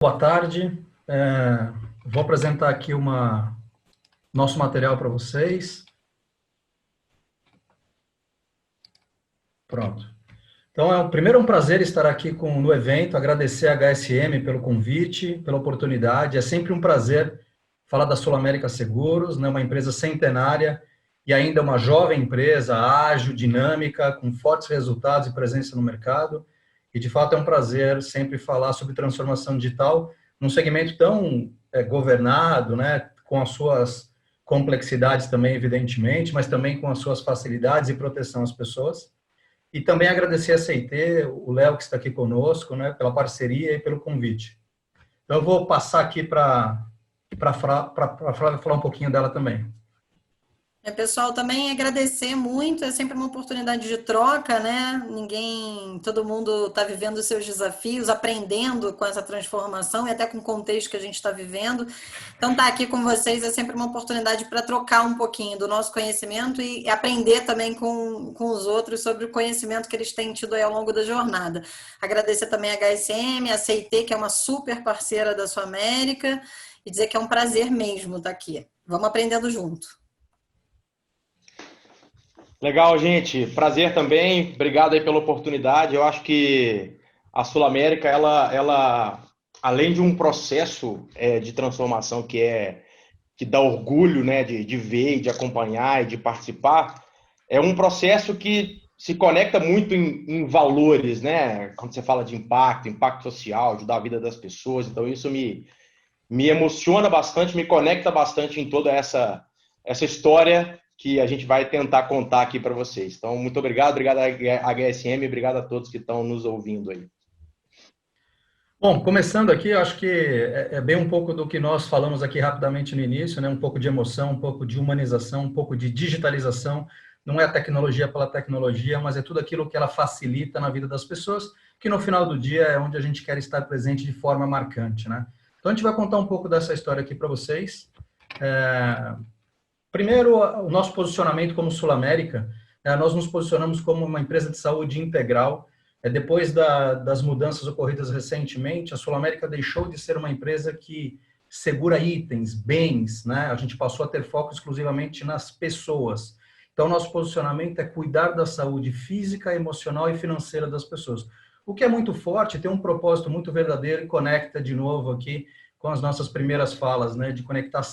Boa tarde. Vou apresentar aqui nosso material para vocês. Pronto. Então, primeiro é um prazer estar aqui no evento, agradecer a HSM pelo convite, pela oportunidade. É sempre um prazer falar da Sul América Seguros, né, uma empresa centenária e ainda uma jovem empresa, ágil, dinâmica, com fortes resultados e presença no mercado. E, de fato, é um prazer sempre falar sobre transformação digital num segmento tão governado, né, com as suas complexidades também, evidentemente, mas também com as suas facilidades e proteção às pessoas. E também agradecer a CIT, o Léo que está aqui conosco, né, pela parceria e pelo convite. Então, eu vou passar aqui para a Flávia falar um pouquinho dela também. Pessoal, também agradecer muito, é sempre uma oportunidade de troca, né? Todo mundo está vivendo os seus desafios, aprendendo com essa transformação e até com o contexto que a gente está vivendo. Então, estar aqui com vocês é sempre uma oportunidade para trocar um pouquinho do nosso conhecimento e aprender também com os outros sobre o conhecimento que eles têm tido aí ao longo da jornada. Agradecer também a HSM, a CIT, que é uma super parceira da Sul América, e dizer que é um prazer mesmo estar aqui. Vamos aprendendo junto. Legal, gente. Prazer também. Obrigado aí pela oportunidade. Eu acho que a Sul América, ela além de um processo de transformação que dá orgulho, né, de ver, e de acompanhar e de participar, é um processo que se conecta muito em valores, né? Quando você fala de impacto social, ajudar a vida das pessoas. Então, isso me emociona bastante, me conecta bastante em toda essa história que a gente vai tentar contar aqui para vocês. Então, muito obrigado à HSM, obrigado a todos que estão nos ouvindo aí. Bom, começando aqui, eu acho que é bem um pouco do que nós falamos aqui rapidamente no início, né? Um pouco de emoção, um pouco de humanização, um pouco de digitalização. Não é a tecnologia pela tecnologia, mas é tudo aquilo que ela facilita na vida das pessoas, que no final do dia é onde a gente quer estar presente de forma marcante, né? Então, a gente vai contar um pouco dessa história aqui para vocês. Primeiro, o nosso posicionamento como Sul América, nós nos posicionamos como uma empresa de saúde integral. Depois das mudanças ocorridas recentemente, a Sul América deixou de ser uma empresa que segura itens, bens, né? A gente passou a ter foco exclusivamente nas pessoas. Então, nosso posicionamento é cuidar da saúde física, emocional e financeira das pessoas. O que é muito forte, tem um propósito muito verdadeiro e conecta de novo aqui com as nossas primeiras falas, né, de conectar a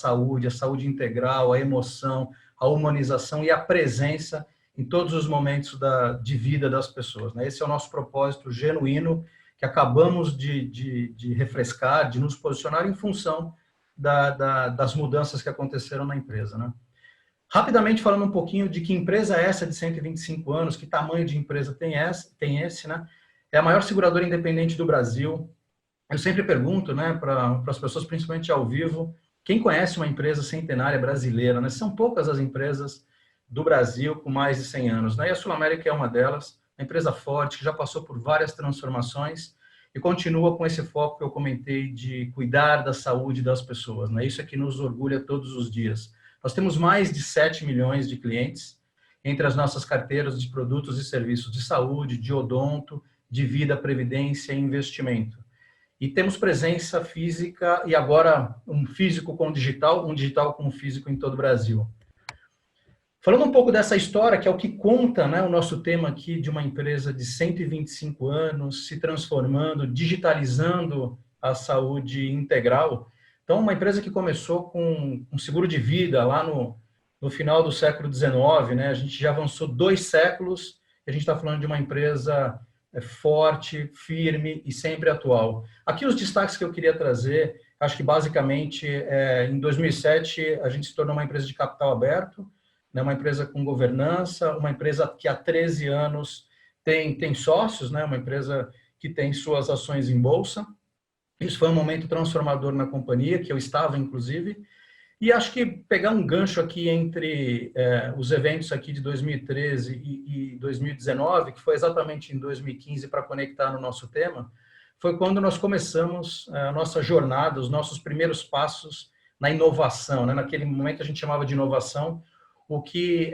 saúde integral, a emoção, a humanização e a presença em todos os momentos de vida das pessoas. Né? Esse é o nosso propósito genuíno, que acabamos de refrescar, de nos posicionar em função das mudanças que aconteceram na empresa. Né? Rapidamente falando um pouquinho de que empresa é essa de 125 anos, que tamanho de empresa tem esse, né? É a maior seguradora independente do Brasil. Eu sempre pergunto, né, para as pessoas, principalmente ao vivo, quem conhece uma empresa centenária brasileira, né? São poucas as empresas do Brasil com mais de 100 anos, né? E a Sul América é uma delas, uma empresa forte, que já passou por várias transformações e continua com esse foco que eu comentei de cuidar da saúde das pessoas, né? Isso é que nos orgulha todos os dias. Nós temos mais de 7 milhões de clientes entre as nossas carteiras de produtos e serviços de saúde, de odonto, de vida, previdência e investimento. E temos presença física e agora um físico com digital, um digital com físico em todo o Brasil. Falando um pouco dessa história, que é o que conta, né, o nosso tema aqui de uma empresa de 125 anos, se transformando, digitalizando a saúde integral. Então, uma empresa que começou com um seguro de vida lá no final do século XIX, né, a gente já avançou 2 séculos, e a gente está falando de uma empresa forte, firme e sempre atual. Aqui os destaques que eu queria trazer, acho que basicamente em 2007 a gente se tornou uma empresa de capital aberto, né, uma empresa com governança, uma empresa que há 13 anos tem sócios, né, uma empresa que tem suas ações em bolsa. Isso foi um momento transformador na companhia, que eu estava, inclusive, e acho que pegar um gancho aqui entre os eventos aqui de 2013 e 2019, que foi exatamente em 2015 para conectar no nosso tema, foi quando nós começamos a nossa jornada, os nossos primeiros passos na inovação. Né? Naquele momento a gente chamava de inovação. O que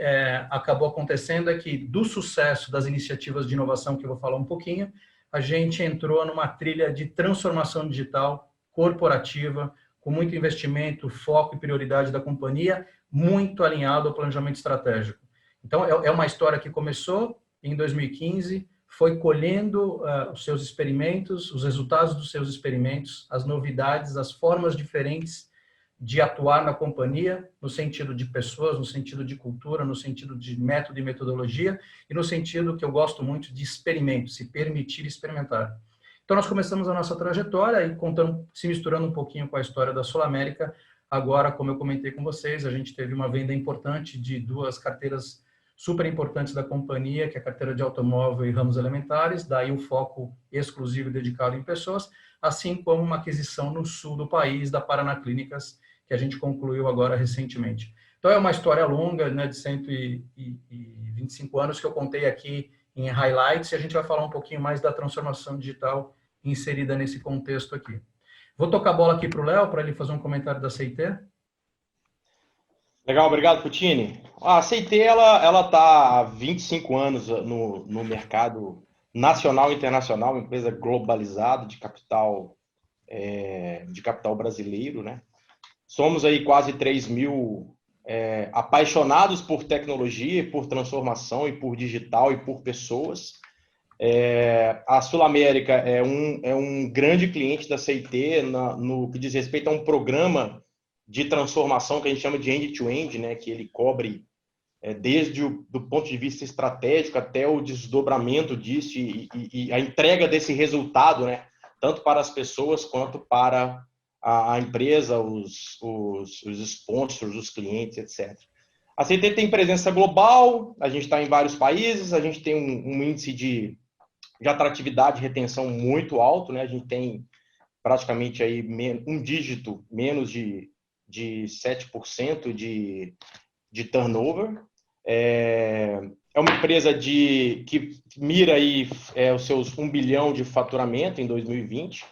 acabou acontecendo é que, do sucesso das iniciativas de inovação, que eu vou falar um pouquinho, a gente entrou numa trilha de transformação digital corporativa, com muito investimento, foco e prioridade da companhia, muito alinhado ao planejamento estratégico. Então, é uma história que começou em 2015, foi colhendo os seus experimentos, os resultados dos seus experimentos, as novidades, as formas diferentes de atuar na companhia, no sentido de pessoas, no sentido de cultura, no sentido de método e metodologia, e no sentido que eu gosto muito de experimento, se permitir experimentar. Então, nós começamos a nossa trajetória e contando, se misturando um pouquinho com a história da Sul América. Agora, como eu comentei com vocês, a gente teve uma venda importante de 2 carteiras super importantes da companhia, que é a carteira de automóvel e ramos elementares, daí o foco exclusivo e dedicado em pessoas, assim como uma aquisição no sul do país, da Paraná Clínicas, que a gente concluiu agora recentemente. Então, é uma história longa, né, de 125 anos, que eu contei aqui em highlights, e a gente vai falar um pouquinho mais da transformação digital inserida nesse contexto aqui. Vou tocar a bola aqui para o Léo, para ele fazer um comentário da CIT. Legal, obrigado, Puccini. A CIT, ela está há 25 anos no mercado nacional e internacional, uma empresa globalizada de capital brasileiro, né? Somos aí quase 3 mil apaixonados por tecnologia, por transformação e por digital e por pessoas. A Sul América é um grande cliente da CIT no que diz respeito a um programa de transformação que a gente chama de end-to-end, né, que ele cobre desde do ponto de vista estratégico até o desdobramento disso e a entrega desse resultado, né, tanto para as pessoas quanto para a empresa, os sponsors, os clientes, etc. A CIT tem presença global, a gente está em vários países, a gente tem um índice de atratividade e retenção muito alto, né? A gente tem praticamente aí um dígito menos de 7% de turnover. É uma empresa que mira aí os seus 1 bilhão de faturamento em 2020,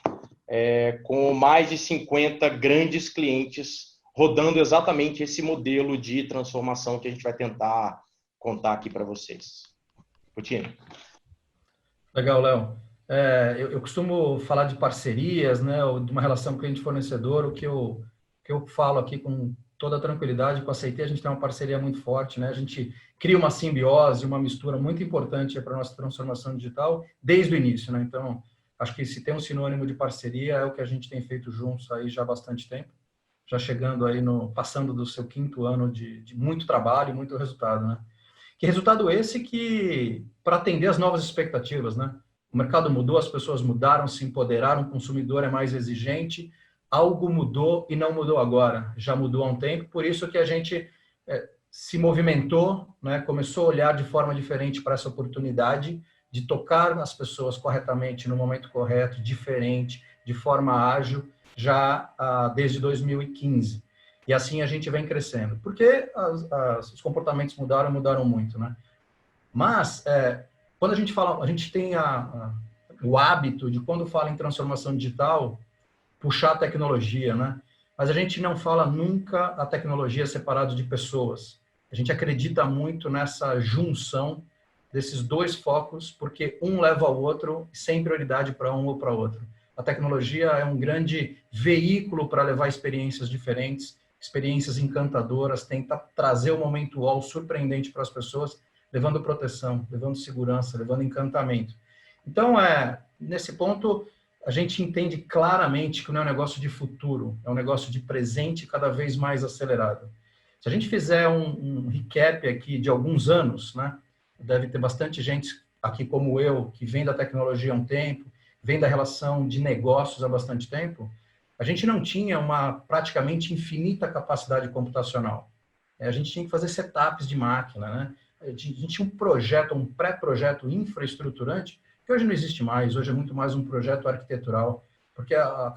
com mais de 50 grandes clientes rodando exatamente esse modelo de transformação que a gente vai tentar contar aqui para vocês. Puccini. Legal, Léo. Eu costumo falar de parcerias, né, ou de uma relação cliente-fornecedor. O que eu falo aqui com toda a tranquilidade, com a CIT, a gente tem uma parceria muito forte, né? A gente cria uma simbiose, uma mistura muito importante para a nossa transformação digital desde o início, né? Então, acho que se tem um sinônimo de parceria, é o que a gente tem feito juntos aí já há bastante tempo, já chegando aí passando do seu 5º ano de muito trabalho e muito resultado, né? Que resultado esse que, para atender as novas expectativas, né? O mercado mudou, as pessoas mudaram, se empoderaram, o consumidor é mais exigente, algo mudou e não mudou agora, já mudou há um tempo, por isso que a gente se movimentou, né? Começou a olhar de forma diferente para essa oportunidade de tocar as pessoas corretamente, no momento correto, diferente, de forma ágil, já desde 2015. E assim a gente vem crescendo. Porque os comportamentos mudaram muito, né? Mas, quando a gente fala, a gente tem o hábito de, quando fala em transformação digital, puxar a tecnologia, né? Mas a gente não fala nunca a tecnologia separado de pessoas. A gente acredita muito nessa junção desses 2 focos, porque um leva ao outro, sem prioridade para um ou para outro. A tecnologia é um grande veículo para levar experiências diferentes, experiências encantadoras, tenta trazer o momento UOL surpreendente para as pessoas, levando proteção, levando segurança, levando encantamento. Então, nesse ponto, a gente entende claramente que não é um negócio de futuro, é um negócio de presente cada vez mais acelerado. Se a gente fizer um recap aqui de alguns anos, né, deve ter bastante gente aqui como eu, que vem da tecnologia há um tempo, vem da relação de negócios há bastante tempo, a gente não tinha uma praticamente infinita capacidade computacional. A gente tinha que fazer setups de máquina, né? A gente tinha um projeto, um pré-projeto infraestruturante, que hoje não existe mais, hoje é muito mais um projeto arquitetural, porque a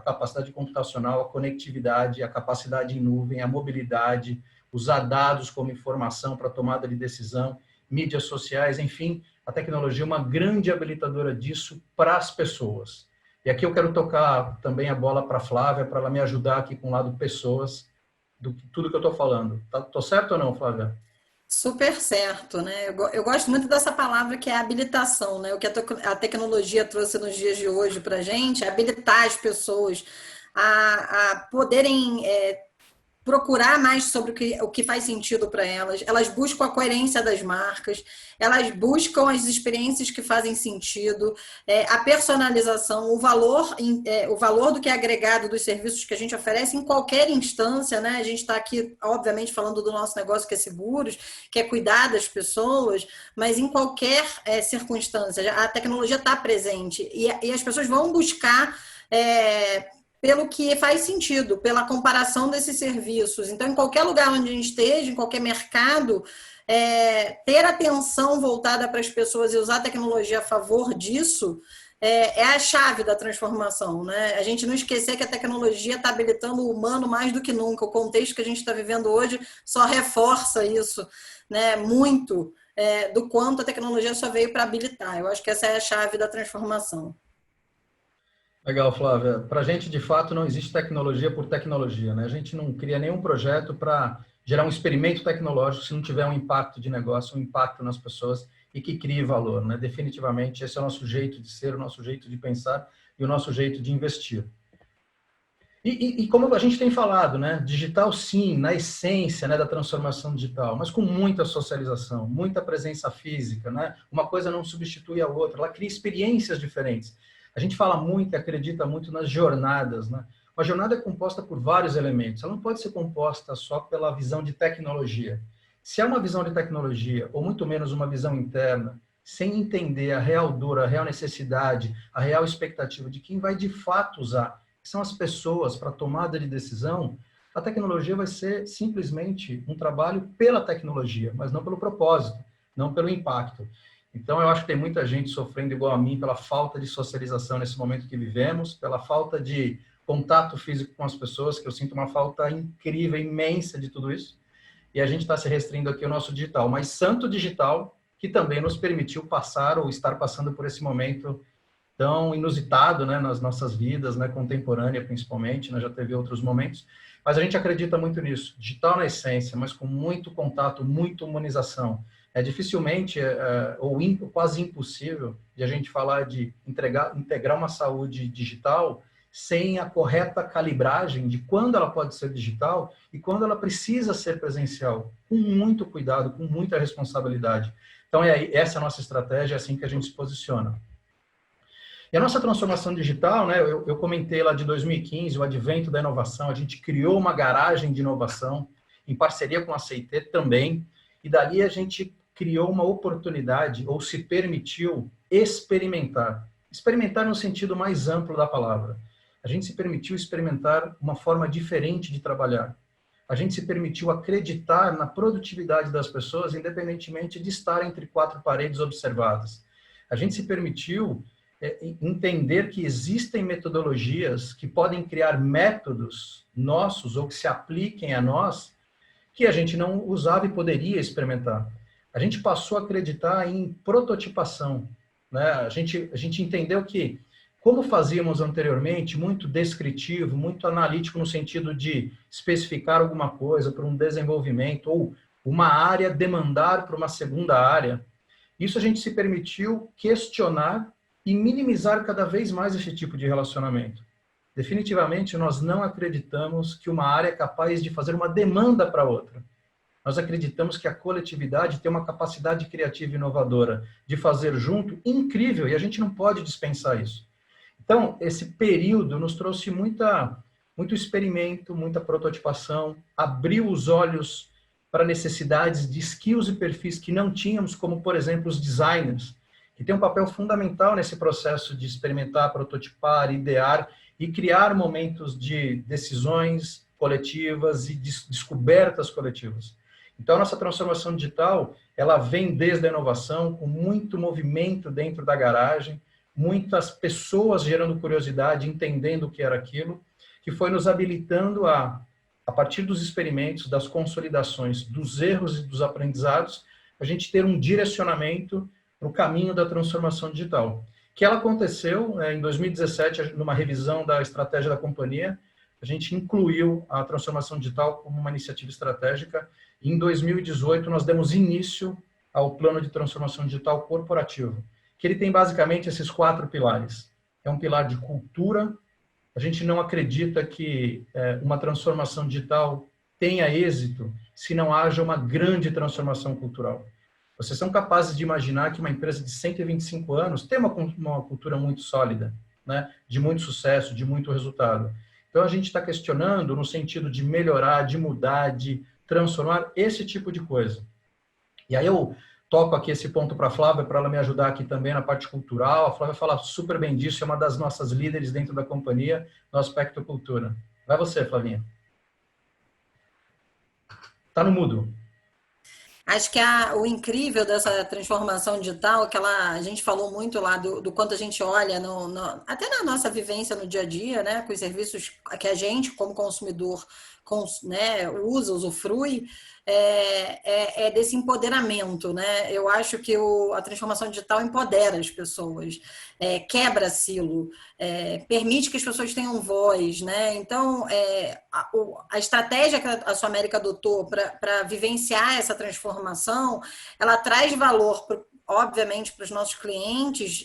capacidade computacional, a conectividade, a capacidade em nuvem, a mobilidade, usar dados como informação para tomada de decisão, mídias sociais, enfim, a tecnologia é uma grande habilitadora disso para as pessoas. E aqui eu quero tocar também a bola para a Flávia, para ela me ajudar aqui com o lado pessoas, tudo que eu estou falando. Estou certo ou não, Flávia? Super certo, né? Eu gosto muito dessa palavra que é habilitação, né? O que a tecnologia trouxe nos dias de hoje para a gente é habilitar as pessoas a poderem procurar mais sobre o que faz sentido para elas. Elas buscam a coerência das marcas, elas buscam as experiências que fazem sentido, a personalização, o valor do que é agregado dos serviços que a gente oferece em qualquer instância, né? A gente está aqui, obviamente, falando do nosso negócio que é seguros, que é cuidar das pessoas, mas em qualquer circunstância, a tecnologia está presente e as pessoas vão buscar pelo que faz sentido, pela comparação desses serviços. Então, em qualquer lugar onde a gente esteja, em qualquer mercado, ter atenção voltada para as pessoas e usar a tecnologia a favor disso é a chave da transformação, né? A gente não esquecer que a tecnologia está habilitando o humano mais do que nunca. O contexto que a gente está vivendo hoje só reforça isso, né? Muito do quanto a tecnologia só veio para habilitar. Eu acho que essa é a chave da transformação. Legal, Flávia. Para a gente, de fato, não existe tecnologia por tecnologia, né? A gente não cria nenhum projeto para gerar um experimento tecnológico se não tiver um impacto de negócio, um impacto nas pessoas e que crie valor, né? Definitivamente, esse é o nosso jeito de ser, o nosso jeito de pensar e o nosso jeito de investir. E como a gente tem falado, né? Digital, sim, na essência, né, da transformação digital, mas com muita socialização, muita presença física, né? Uma coisa não substitui a outra, ela cria experiências diferentes. A gente fala muito e acredita muito nas jornadas, né? Uma jornada é composta por vários elementos, ela não pode ser composta só pela visão de tecnologia. Se há uma visão de tecnologia, ou muito menos uma visão interna, sem entender a real dor, a real necessidade, a real expectativa de quem vai de fato usar, que são as pessoas para tomada de decisão, a tecnologia vai ser simplesmente um trabalho pela tecnologia, mas não pelo propósito, não pelo impacto. Então, eu acho que tem muita gente sofrendo igual a mim pela falta de socialização nesse momento que vivemos, pela falta de contato físico com as pessoas, que eu sinto uma falta incrível, imensa de tudo isso. E a gente está se restringindo aqui ao nosso digital, mas santo digital, que também nos permitiu passar ou estar passando por esse momento tão inusitado, né, nas nossas vidas, né, contemporânea principalmente, né, já teve outros momentos, mas a gente acredita muito nisso, digital na essência, mas com muito contato, muita humanização. Dificilmente, ou quase impossível, de a gente falar de integrar uma saúde digital sem a correta calibragem de quando ela pode ser digital e quando ela precisa ser presencial, com muito cuidado, com muita responsabilidade. Então, essa é a nossa estratégia, é assim que a gente se posiciona. E a nossa transformação digital, né, eu comentei lá de 2015, o advento da inovação, a gente criou uma garagem de inovação, em parceria com a CIT também, e dali a gente criou uma oportunidade, ou se permitiu experimentar. Experimentar no sentido mais amplo da palavra. A gente se permitiu experimentar uma forma diferente de trabalhar. A gente se permitiu acreditar na produtividade das pessoas, independentemente de estar entre quatro paredes observadas. A gente se permitiu entender que existem metodologias que podem criar métodos nossos ou que se apliquem a nós que a gente não usava e poderia experimentar. A gente passou a acreditar em prototipação, né? A gente entendeu que, como fazíamos anteriormente, muito descritivo, muito analítico no sentido de especificar alguma coisa para um desenvolvimento ou uma área demandar para uma segunda área, isso a gente se permitiu questionar e minimizar cada vez mais esse tipo de relacionamento. Definitivamente, nós não acreditamos que uma área é capaz de fazer uma demanda para outra. Nós acreditamos que a coletividade tem uma capacidade criativa e inovadora de fazer junto incrível, e a gente não pode dispensar isso. Então, esse período nos trouxe muito experimento, muita prototipação, abriu os olhos para necessidades de skills e perfis que não tínhamos, como, por exemplo, os designers, que tem um papel fundamental nesse processo de experimentar, prototipar, idear e criar momentos de decisões coletivas e descobertas coletivas. Então, a nossa transformação digital, ela vem desde a inovação, com muito movimento dentro da garagem, muitas pessoas gerando curiosidade, entendendo o que era aquilo, que foi nos habilitando a partir dos experimentos, das consolidações, dos erros e dos aprendizados, a gente ter um direcionamento no caminho da transformação digital. Que ela aconteceu em 2017, numa revisão da estratégia da companhia, a gente incluiu a transformação digital como uma iniciativa estratégica. E em 2018, nós demos início ao plano de transformação digital corporativo, que ele tem basicamente esses 4 pilares. É um pilar de cultura. A gente não acredita que uma transformação digital tenha êxito se não haja uma grande transformação cultural. Vocês são capazes de imaginar que uma empresa de 125 anos tem uma cultura muito sólida, né? De muito sucesso, de muito resultado. Então, a gente está questionando no sentido de melhorar, de mudar, de transformar esse tipo de coisa. E aí eu toco aqui esse ponto para a Flávia, para ela me ajudar aqui também na parte cultural. A Flávia fala super bem disso, é uma das nossas líderes dentro da companhia, no aspecto cultura. Vai você, Flavinha. Tá no mudo. Acho que o incrível dessa transformação digital, que a gente falou muito lá do quanto a gente olha, até na nossa vivência no dia a dia, né, com os serviços que a gente, como consumidor, né, usa, usufrui, é desse empoderamento, né? Eu acho que a transformação digital empodera as pessoas, quebra silo, permite que as pessoas tenham voz, né? Então, a estratégia que a Sua América adotou para vivenciar essa transformação, ela traz valor obviamente, para os nossos clientes,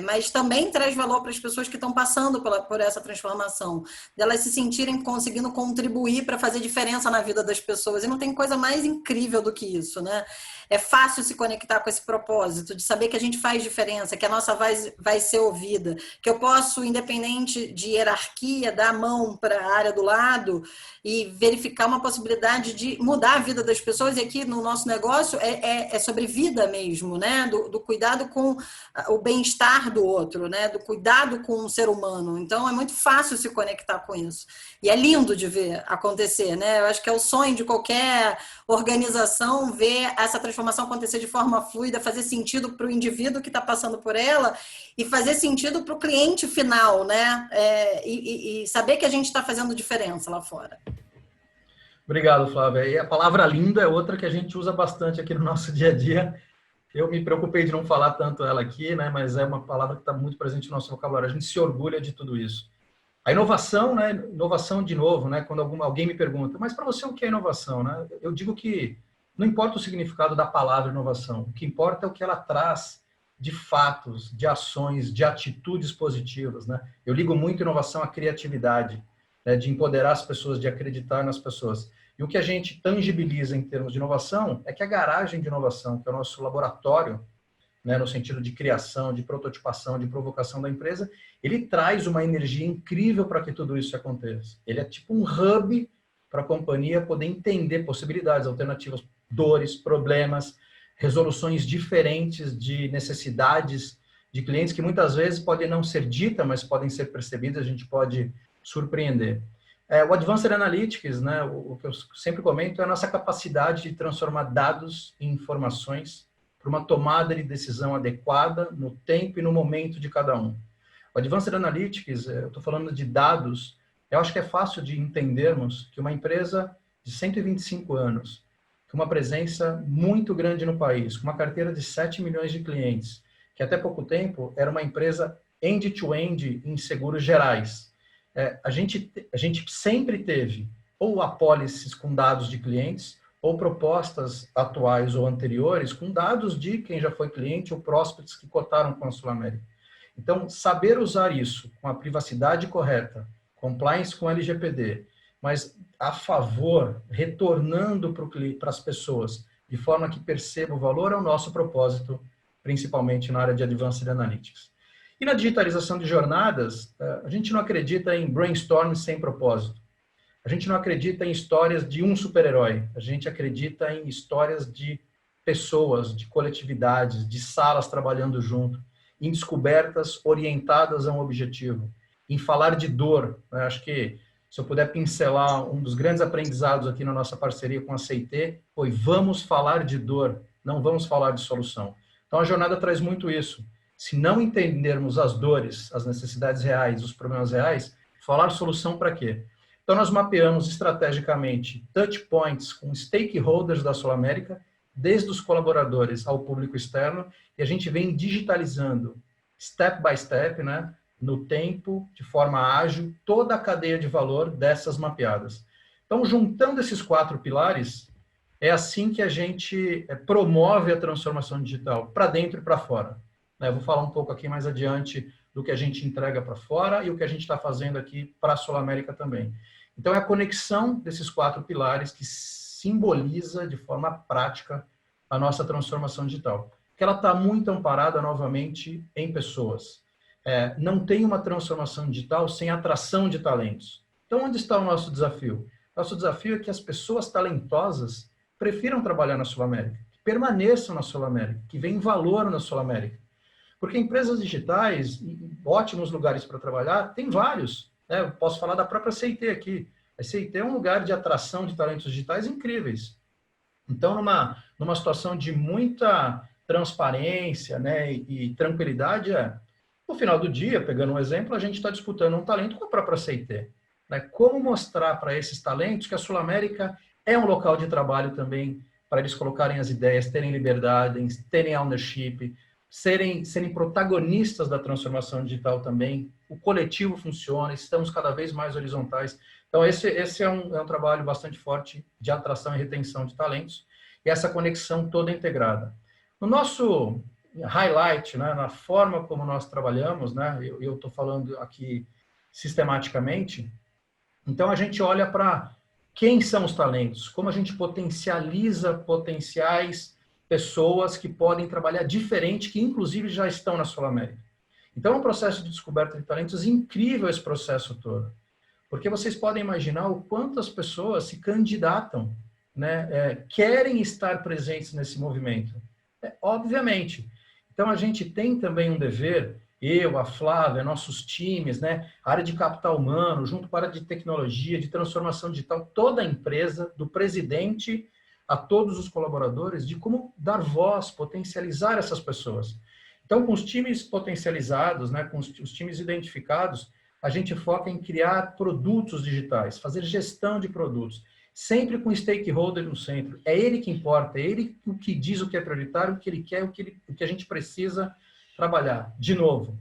mas também traz valor para as pessoas que estão passando por essa transformação, delas se sentirem conseguindo contribuir para fazer diferença na vida das pessoas. E não tem coisa mais incrível do que isso, né? É fácil se conectar com esse propósito, de saber que a gente faz diferença, que a nossa voz vai ser ouvida, que eu posso, independente de hierarquia, dar a mão para a área do lado e verificar uma possibilidade de mudar a vida das pessoas. E aqui no nosso negócio é sobre vida mesmo, né? Do cuidado com o bem-estar do outro, né? Do cuidado com o ser humano. Então, é muito fácil se conectar com isso. E é lindo de ver acontecer, né? Eu acho que é o sonho de qualquer organização ver essa transformação acontecer de forma fluida, fazer sentido para o indivíduo que está passando por ela e fazer sentido para o cliente final, né? E saber que a gente está fazendo diferença lá fora. Obrigado, Flávia. E a palavra linda é outra que a gente usa bastante aqui no nosso dia a dia. Eu me preocupei de não falar tanto ela aqui, né? Mas é uma palavra que está muito presente no nosso vocabulário. A gente se orgulha de tudo isso. A inovação, né? Inovação de novo, né? Quando alguém me pergunta, mas para você o que é inovação, né? Eu digo que não importa o significado da palavra inovação, o que importa é o que ela traz de fatos, de ações, de atitudes positivas, né? Eu ligo muito inovação à criatividade, né? De empoderar as pessoas, de acreditar nas pessoas. E o que a gente tangibiliza em termos de inovação é que a garagem de inovação, que é o nosso laboratório, né, no sentido de criação, de prototipação, de provocação da empresa, ele traz uma energia incrível para que tudo isso aconteça. Ele é tipo um hub para a companhia poder entender possibilidades, alternativas, dores, problemas, resoluções diferentes de necessidades de clientes que muitas vezes podem não ser ditas, mas podem ser percebidas, a gente pode surpreender. O Advanced Analytics, né, o que eu sempre comento, é a nossa capacidade de transformar dados em informações para uma tomada de decisão adequada no tempo e no momento de cada um. O Advanced Analytics, eu estou falando de dados, eu acho que é fácil de entendermos que uma empresa de 125 anos, com uma presença muito grande no país, com uma carteira de 7 milhões de clientes, que até pouco tempo era uma empresa end-to-end em seguros gerais. A gente sempre teve ou apólices com dados de clientes, ou propostas atuais ou anteriores com dados de quem já foi cliente ou prospects que cotaram com a Sul América. Então, saber usar isso com a privacidade correta, compliance com LGPD, mas a favor, retornando para as pessoas, de forma que perceba o valor, é o nosso propósito, principalmente na área de Advanced Analytics. E na digitalização de jornadas, a gente não acredita em brainstorm sem propósito. A gente não acredita em histórias de um super-herói. A gente acredita em histórias de pessoas, de coletividades, de salas trabalhando junto, em descobertas orientadas a um objetivo, em falar de dor. Acho que, se eu puder pincelar um dos grandes aprendizados aqui na nossa parceria com a CIT, foi vamos falar de dor, não vamos falar de solução. Então, a jornada traz muito isso. Se não entendermos as dores, as necessidades reais, os problemas reais, falar solução para quê? Então, nós mapeamos estrategicamente touch points com stakeholders da Sul América, desde os colaboradores ao público externo, e a gente vem digitalizando step by step, né, no tempo, de forma ágil, toda a cadeia de valor dessas mapeadas. Então, juntando esses 4 pilares, é assim que a gente promove a transformação digital para dentro e para fora. Eu vou falar um pouco aqui mais adiante do que a gente entrega para fora e o que a gente está fazendo aqui para a Sul América também. Então, é a conexão desses 4 pilares que simboliza de forma prática a nossa transformação digital. Que ela está muito amparada, novamente, em pessoas. Não tem uma transformação digital sem atração de talentos. Então, onde está o nosso desafio? Nosso desafio é que as pessoas talentosas prefiram trabalhar na Sul América, que permaneçam na Sul América, que venham valor na Sul América. Porque empresas digitais, ótimos lugares para trabalhar, tem vários. Eu posso falar da própria CIT aqui. A CIT é um lugar de atração de talentos digitais incríveis. Então, numa situação de muita transparência, né, e tranquilidade, no final do dia, pegando um exemplo, a gente está disputando um talento com a própria CIT. Né? Como mostrar para esses talentos que a Sul América é um local de trabalho também para eles colocarem as ideias, terem liberdade, terem ownership, serem protagonistas da transformação digital também. O coletivo funciona, estamos cada vez mais horizontais. Então, esse é um trabalho bastante forte de atração e retenção de talentos e essa conexão toda integrada. No nosso highlight, né, na forma como nós trabalhamos, né, eu estou falando aqui sistematicamente, então a gente olha para quem são os talentos, como a gente potencializa potenciais pessoas que podem trabalhar diferente, que inclusive já estão na Sul América. Então é um processo de descoberta de talentos incrível esse processo todo. Porque vocês podem imaginar o quanto as pessoas se candidatam, né, querem estar presentes nesse movimento. Obviamente. Então, a gente tem também um dever, eu, a Flávia, nossos times, né, a área de capital humano, junto com a área de tecnologia, de transformação digital, toda a empresa, do presidente a todos os colaboradores, de como dar voz, potencializar essas pessoas. Então, com os times potencializados, né, com os times identificados, a gente foca em criar produtos digitais, fazer gestão de produtos, sempre com o stakeholder no centro. É ele que importa, é ele o que diz o que é prioritário, o que ele quer, o que a gente precisa trabalhar. De novo,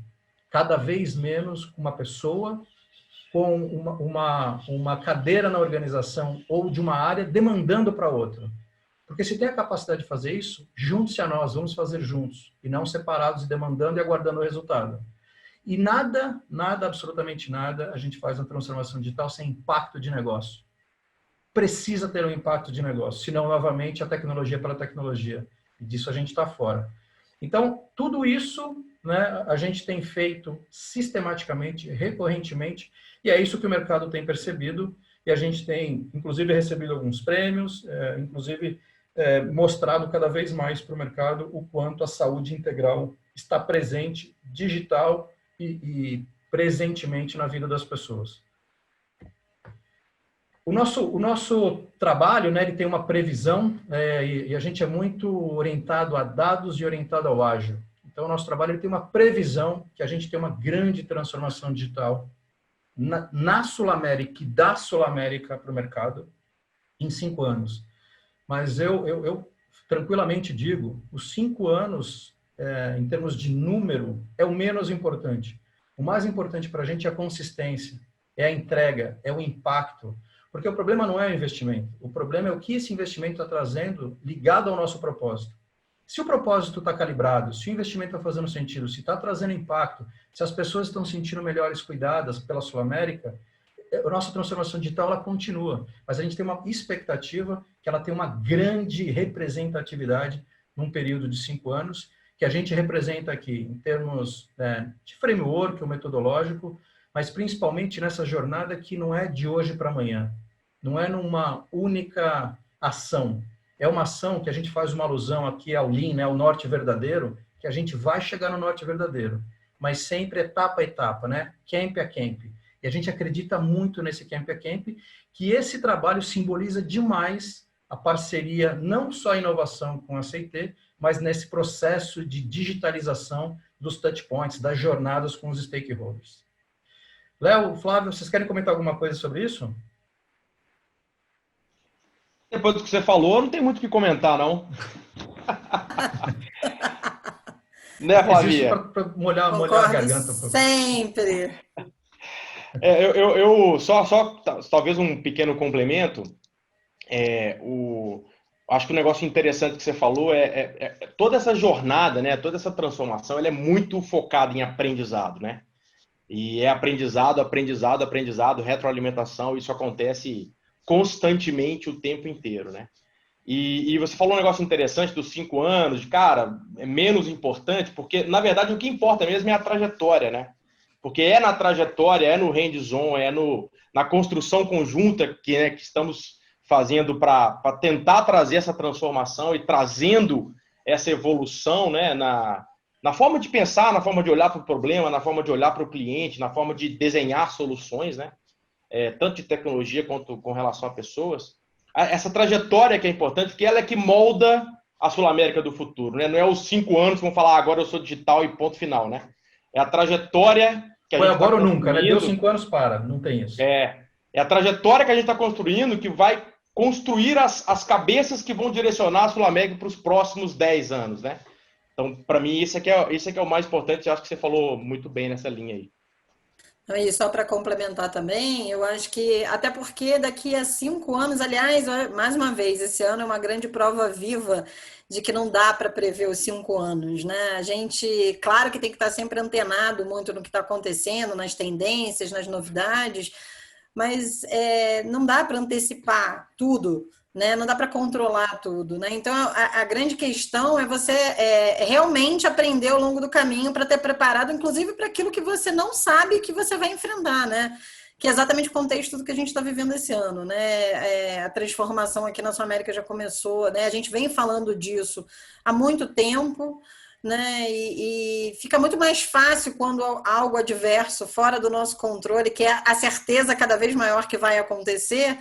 cada vez menos uma pessoa com uma cadeira na organização ou de uma área demandando para outra. Porque se tem a capacidade de fazer isso, junte-se a nós, vamos fazer juntos, e não separados e demandando e aguardando o resultado. E nada, absolutamente nada, a gente faz na transformação digital sem impacto de negócio. Precisa ter um impacto de negócio, senão, novamente, a tecnologia pela tecnologia. E disso a gente está fora. Então, tudo isso, né, a gente tem feito sistematicamente, recorrentemente, e é isso que o mercado tem percebido, e a gente tem, inclusive, recebido alguns prêmios, inclusive, mostrado cada vez mais para o mercado o quanto a saúde integral está presente, digital e presentemente na vida das pessoas. O nosso trabalho, né, ele tem uma previsão e a gente é muito orientado a dados e orientado ao ágil. Então, o nosso trabalho ele tem uma previsão que a gente tem uma grande transformação digital na Sul América e da Sul América para o mercado em 5 anos. Mas eu tranquilamente digo, os 5 anos, em termos de número, é o menos importante. O mais importante para a gente é a consistência, é a entrega, é o impacto. Porque o problema não é o investimento. O problema é o que esse investimento está trazendo ligado ao nosso propósito. Se o propósito está calibrado, se o investimento está fazendo sentido, se está trazendo impacto, se as pessoas estão se sentindo melhores cuidadas pela Sul América, a nossa transformação digital ela continua. Mas a gente tem uma expectativa que ela tem uma grande representatividade num período de 5 anos, que a gente representa aqui em termos de framework ou metodológico, mas principalmente nessa jornada que não é de hoje para amanhã. Não é numa única ação. É uma ação que a gente faz uma alusão aqui ao Lean, né, ao norte verdadeiro, que a gente vai chegar no norte verdadeiro, mas sempre etapa a etapa, né? Camp a camp. E a gente acredita muito nesse camp a camp, que esse trabalho simboliza demais a parceria, não só a inovação com a CIT, mas nesse processo de digitalização dos touchpoints, das jornadas com os stakeholders. Léo, Flávio, vocês querem comentar alguma coisa sobre isso? Depois do que você falou, não tem muito o que comentar, não. Né, Existe Flavia? para molhar a Concordo garganta. sempre. Eu talvez um pequeno complemento. Acho que o negócio interessante que você falou toda essa jornada, né? Toda essa transformação, ela é muito focada em aprendizado, né? E é aprendizado, aprendizado, aprendizado, retroalimentação. Isso acontece constantemente o tempo inteiro, né? E você falou um negócio interessante dos 5 anos, de cara, é menos importante, porque, na verdade, o que importa mesmo é a trajetória, né? Porque é na trajetória, é no hands-on, na construção conjunta que estamos fazendo para tentar trazer essa transformação e trazendo essa evolução, né, na forma de pensar, na forma de olhar para o problema, na forma de olhar para o cliente, na forma de desenhar soluções, né? Tanto de tecnologia quanto com relação a pessoas. Essa trajetória que é importante, porque ela é que molda a Sul-América do futuro, né? Não é os 5 anos que vão falar, agora eu sou digital e ponto final, né? É a trajetória que a Foi gente está agora ou nunca, né? Deu construindo. 5 anos, para. Não tem isso. É a trajetória que a gente está construindo que vai construir as cabeças que vão direcionar a Sul-América para os próximos 10 anos, né? Então, para mim, isso aqui é o mais importante. Eu acho que você falou muito bem nessa linha aí. E só para complementar também, eu acho que, até porque daqui a 5 anos, aliás, mais uma vez, esse ano é uma grande prova viva de que não dá para prever os 5 anos, né? A gente, claro que tem que estar sempre antenado muito no que está acontecendo, nas tendências, nas novidades, mas não dá para antecipar tudo, né? Não dá para controlar tudo, né? Então, a grande questão é você realmente aprender ao longo do caminho para ter preparado, inclusive para aquilo que você não sabe que você vai enfrentar, né? Que é exatamente o contexto do que a gente está vivendo esse ano, né? A transformação aqui na Sul América já começou, né? A gente vem falando disso há muito tempo, né? E fica muito mais fácil quando algo adverso, fora do nosso controle, que é a certeza cada vez maior que vai acontecer,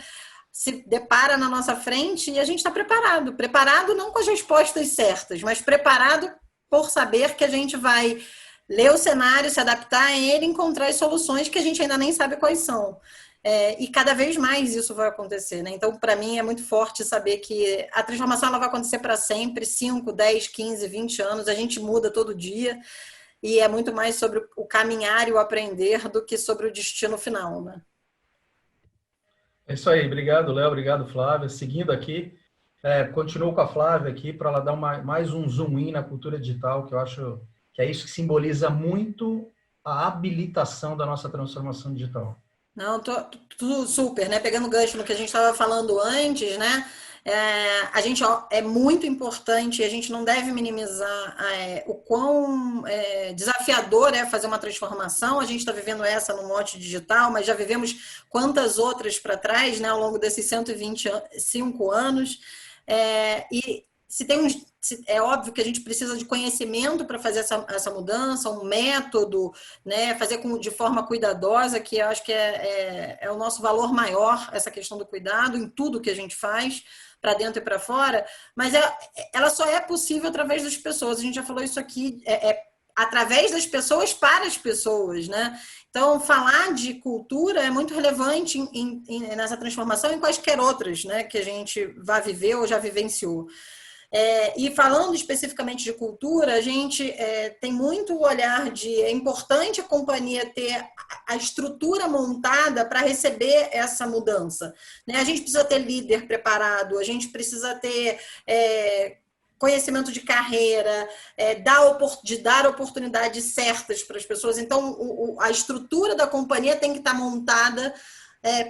se depara na nossa frente e a gente está preparado. Preparado não com as respostas certas, mas preparado por saber que a gente vai ler o cenário, se adaptar a ele, encontrar as soluções que a gente ainda nem sabe quais são. E cada vez mais isso vai acontecer, né? Então, para mim, é muito forte saber que a transformação ela vai acontecer para sempre, 5, 10, 15, 20 anos, a gente muda todo dia, e é muito mais sobre o caminhar e o aprender do que sobre o destino final, né? É isso aí. Obrigado, Léo. Obrigado, Flávia. Seguindo aqui, continuo com a Flávia aqui para ela dar mais um zoom in na cultura digital, que eu acho que é isso que simboliza muito a habilitação da nossa transformação digital. Não, tudo super, né? Pegando gancho no que a gente estava falando antes, né? A gente é muito importante, a gente não deve minimizar o quão desafiador é fazer uma transformação. A gente está vivendo essa no mote digital, mas já vivemos quantas outras para trás, né? Ao longo desses 125 anos. E se tem é óbvio que a gente precisa de conhecimento para fazer essa mudança, um método, né, fazer de forma cuidadosa, que eu acho que é o nosso valor maior, essa questão do cuidado em tudo que a gente faz, para dentro e para fora, mas ela só é possível através das pessoas. A gente já falou isso aqui, através das pessoas para as pessoas, né? Então, falar de cultura é muito relevante nessa transformação em quaisquer outras, né, que a gente vai viver ou já vivenciou. E falando especificamente de cultura, a gente tem muito o olhar de é importante a companhia ter a estrutura montada para receber essa mudança, né? A gente precisa ter líder preparado, a gente precisa ter conhecimento de carreira, de dar oportunidades certas para as pessoas. Então, a estrutura da companhia tem que estar montada,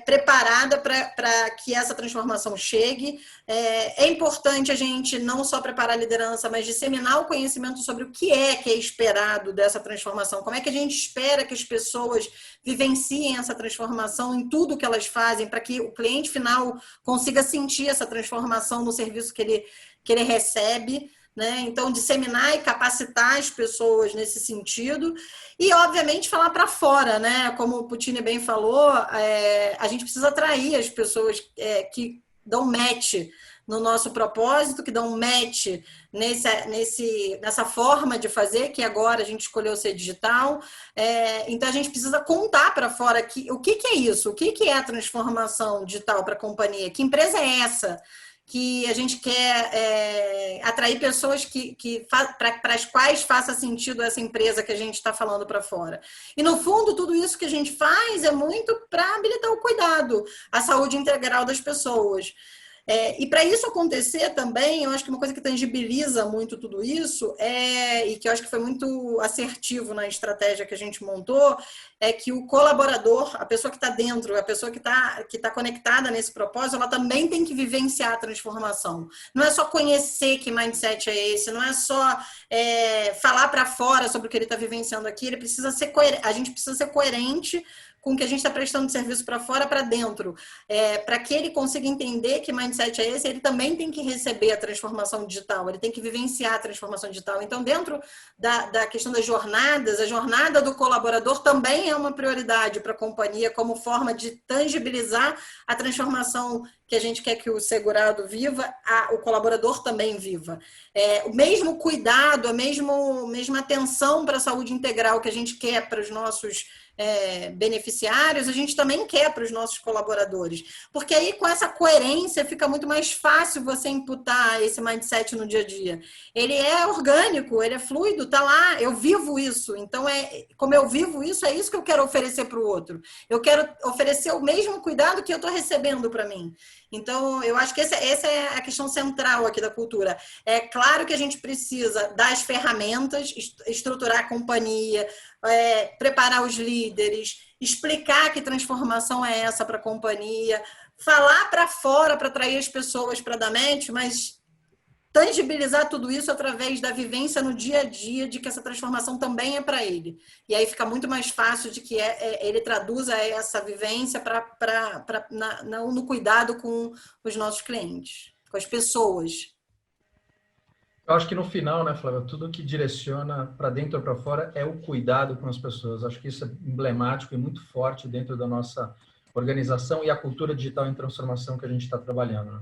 preparada para que essa transformação chegue. É importante a gente não só preparar a liderança, mas disseminar o conhecimento sobre o que é esperado dessa transformação, como é que a gente espera que as pessoas vivenciem essa transformação em tudo que elas fazem, para que o cliente final consiga sentir essa transformação no serviço que ele recebe, né? Então, disseminar e capacitar as pessoas nesse sentido e, obviamente, falar para fora, né? Como o Puccini bem falou, a gente precisa atrair as pessoas que dão match no nosso propósito, que dão match nessa forma de fazer, que agora a gente escolheu ser digital. Então, a gente precisa contar para fora o que é isso, o que é a transformação digital para a companhia, que empresa é essa que a gente quer atrair pessoas para as quais faça sentido essa empresa que a gente está falando para fora. E, no fundo, tudo isso que a gente faz é muito para habilitar o cuidado, a saúde integral das pessoas. E para isso acontecer também, eu acho que uma coisa que tangibiliza muito tudo isso e que eu acho que foi muito assertivo na estratégia que a gente montou, é que o colaborador, a pessoa que está dentro, a pessoa que tá conectada nesse propósito, ela também tem que vivenciar a transformação. Não é só conhecer que mindset é esse, não é só falar para fora sobre o que ele está vivenciando aqui, a gente precisa ser coerente com o que a gente está prestando de serviço para fora, para dentro. Para que ele consiga entender que mindset é esse, ele também tem que receber a transformação digital, ele tem que vivenciar a transformação digital. Então, dentro da questão das jornadas, a jornada do colaborador também é uma prioridade para a companhia, como forma de tangibilizar a transformação que a gente quer que o segurado viva, o colaborador também viva. O mesmo cuidado, a mesma atenção para a saúde integral que a gente quer para os nossos beneficiários, a gente também quer para os nossos colaboradores. Porque aí, com essa coerência, fica muito mais fácil você imputar esse mindset no dia a dia. Ele é orgânico, ele é fluido, tá lá, eu vivo isso. Então, como eu vivo isso, é isso que eu quero oferecer para o outro. Eu quero oferecer o mesmo cuidado que eu estou recebendo para mim. Então, eu acho que essa é a questão central aqui da cultura. É claro que a gente precisa das ferramentas, estruturar a companhia, preparar os líderes, explicar que transformação é essa para a companhia, falar para fora para atrair as pessoas para dar match, mas tangibilizar tudo isso através da vivência no dia a dia de que essa transformação também é para ele. E aí fica muito mais fácil de que ele traduza essa vivência no cuidado com os nossos clientes, com as pessoas. Eu acho que no final, né, Flávia, tudo que direciona para dentro ou para fora é o cuidado com as pessoas. Acho que isso é emblemático e muito forte dentro da nossa organização e a cultura digital em transformação que a gente está trabalhando, né?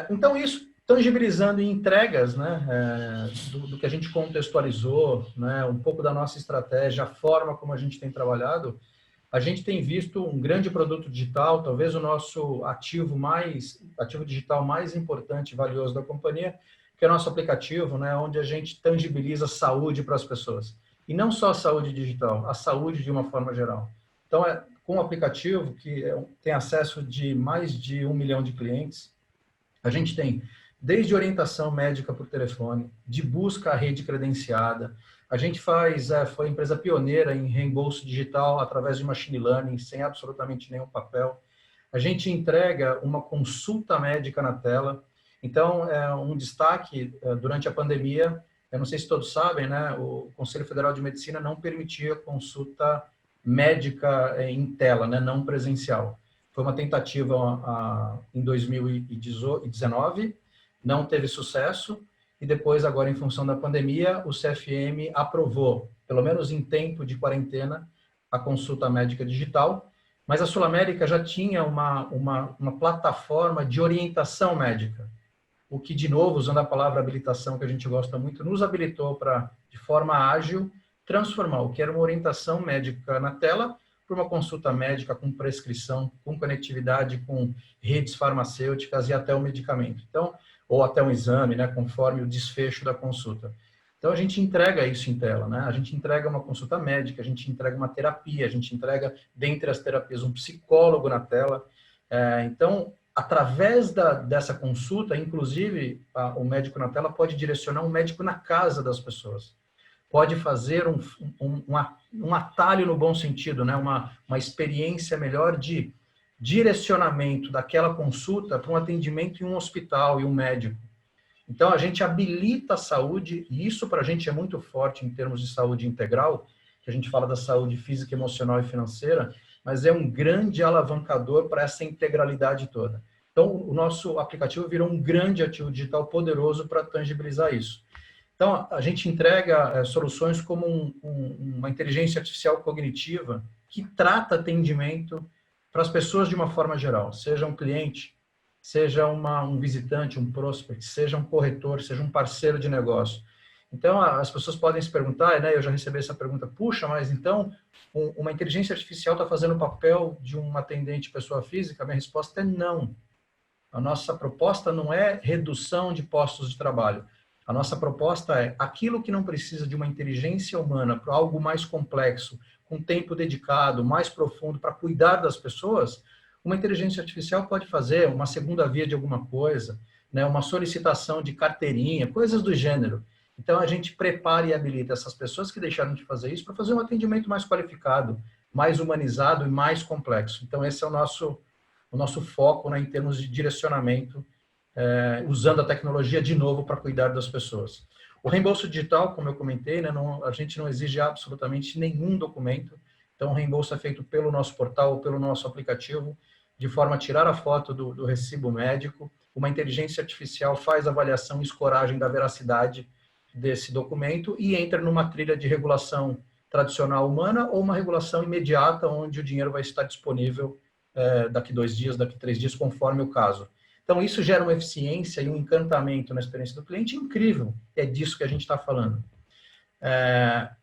Então, isso tangibilizando em entregas, né, do que a gente contextualizou, né, um pouco da nossa estratégia, a forma como a gente tem trabalhado, a gente tem visto um grande produto digital, talvez o nosso ativo digital mais importante e valioso da companhia, que é o nosso aplicativo, né, onde a gente tangibiliza saúde para as pessoas. E não só a saúde digital, a saúde de uma forma geral. Então, com o aplicativo, que tem acesso de mais de 1 milhão de clientes, a gente tem desde orientação médica por telefone, de busca à rede credenciada. A gente foi empresa pioneira em reembolso digital através de machine learning, sem absolutamente nenhum papel. A gente entrega uma consulta médica na tela. Então, um destaque durante a pandemia, eu não sei se todos sabem, né? O Conselho Federal de Medicina não permitia consulta médica em tela, né? Não presencial. Foi uma tentativa em 2019, não teve sucesso, e depois, agora, em função da pandemia, o CFM aprovou, pelo menos em tempo de quarentena, a consulta médica digital, mas a Sul América já tinha uma plataforma de orientação médica, o que, de novo, usando a palavra habilitação, que a gente gosta muito, nos habilitou para, de forma ágil, transformar o que era uma orientação médica na tela para uma consulta médica com prescrição, com conectividade com redes farmacêuticas e até o medicamento. Então, ou até um exame, né, conforme o desfecho da consulta. Então, a gente entrega isso em tela, né? A gente entrega uma consulta médica, a gente entrega uma terapia, a gente entrega, dentre as terapias, um psicólogo na tela. Então, através dessa consulta, inclusive, o médico na tela pode direcionar um médico na casa das pessoas. Pode fazer um atalho no bom sentido, né? Uma experiência melhor de direcionamento daquela consulta para um atendimento em um hospital e um médico. Então, a gente habilita a saúde, e isso para a gente é muito forte em termos de saúde integral, que a gente fala da saúde física, emocional e financeira, mas é um grande alavancador para essa integralidade toda. Então, o nosso aplicativo virou um grande ativo digital poderoso para tangibilizar isso. Então, a gente entrega soluções como uma inteligência artificial cognitiva que trata atendimento para as pessoas de uma forma geral, seja um cliente, seja um visitante, um prospect, seja um corretor, seja um parceiro de negócio. Então, as pessoas podem se perguntar, né, eu já recebi essa pergunta, puxa, mas então uma inteligência artificial está fazendo o papel de um atendente pessoa física? A minha resposta é não. A nossa proposta não é redução de postos de trabalho. A nossa proposta é aquilo que não precisa de uma inteligência humana para algo mais complexo, com tempo dedicado, mais profundo para cuidar das pessoas, uma inteligência artificial pode fazer uma segunda via de alguma coisa, né, uma solicitação de carteirinha, coisas do gênero. Então, a gente prepara e habilita essas pessoas que deixaram de fazer isso para fazer um atendimento mais qualificado, mais humanizado e mais complexo. Então, esse é o nosso foco, né, em termos de direcionamento, usando a tecnologia de novo para cuidar das pessoas. O reembolso digital, como eu comentei, né, a gente não exige absolutamente nenhum documento. Então, o reembolso é feito pelo nosso portal ou pelo nosso aplicativo, de forma a tirar a foto do recibo médico. Uma inteligência artificial faz avaliação e escoragem da veracidade desse documento e entra numa trilha de regulação tradicional humana ou uma regulação imediata, onde o dinheiro vai estar disponível daqui 2 dias, daqui 3 dias, conforme o caso. Então, isso gera uma eficiência e um encantamento na experiência do cliente incrível. É disso que a gente está falando.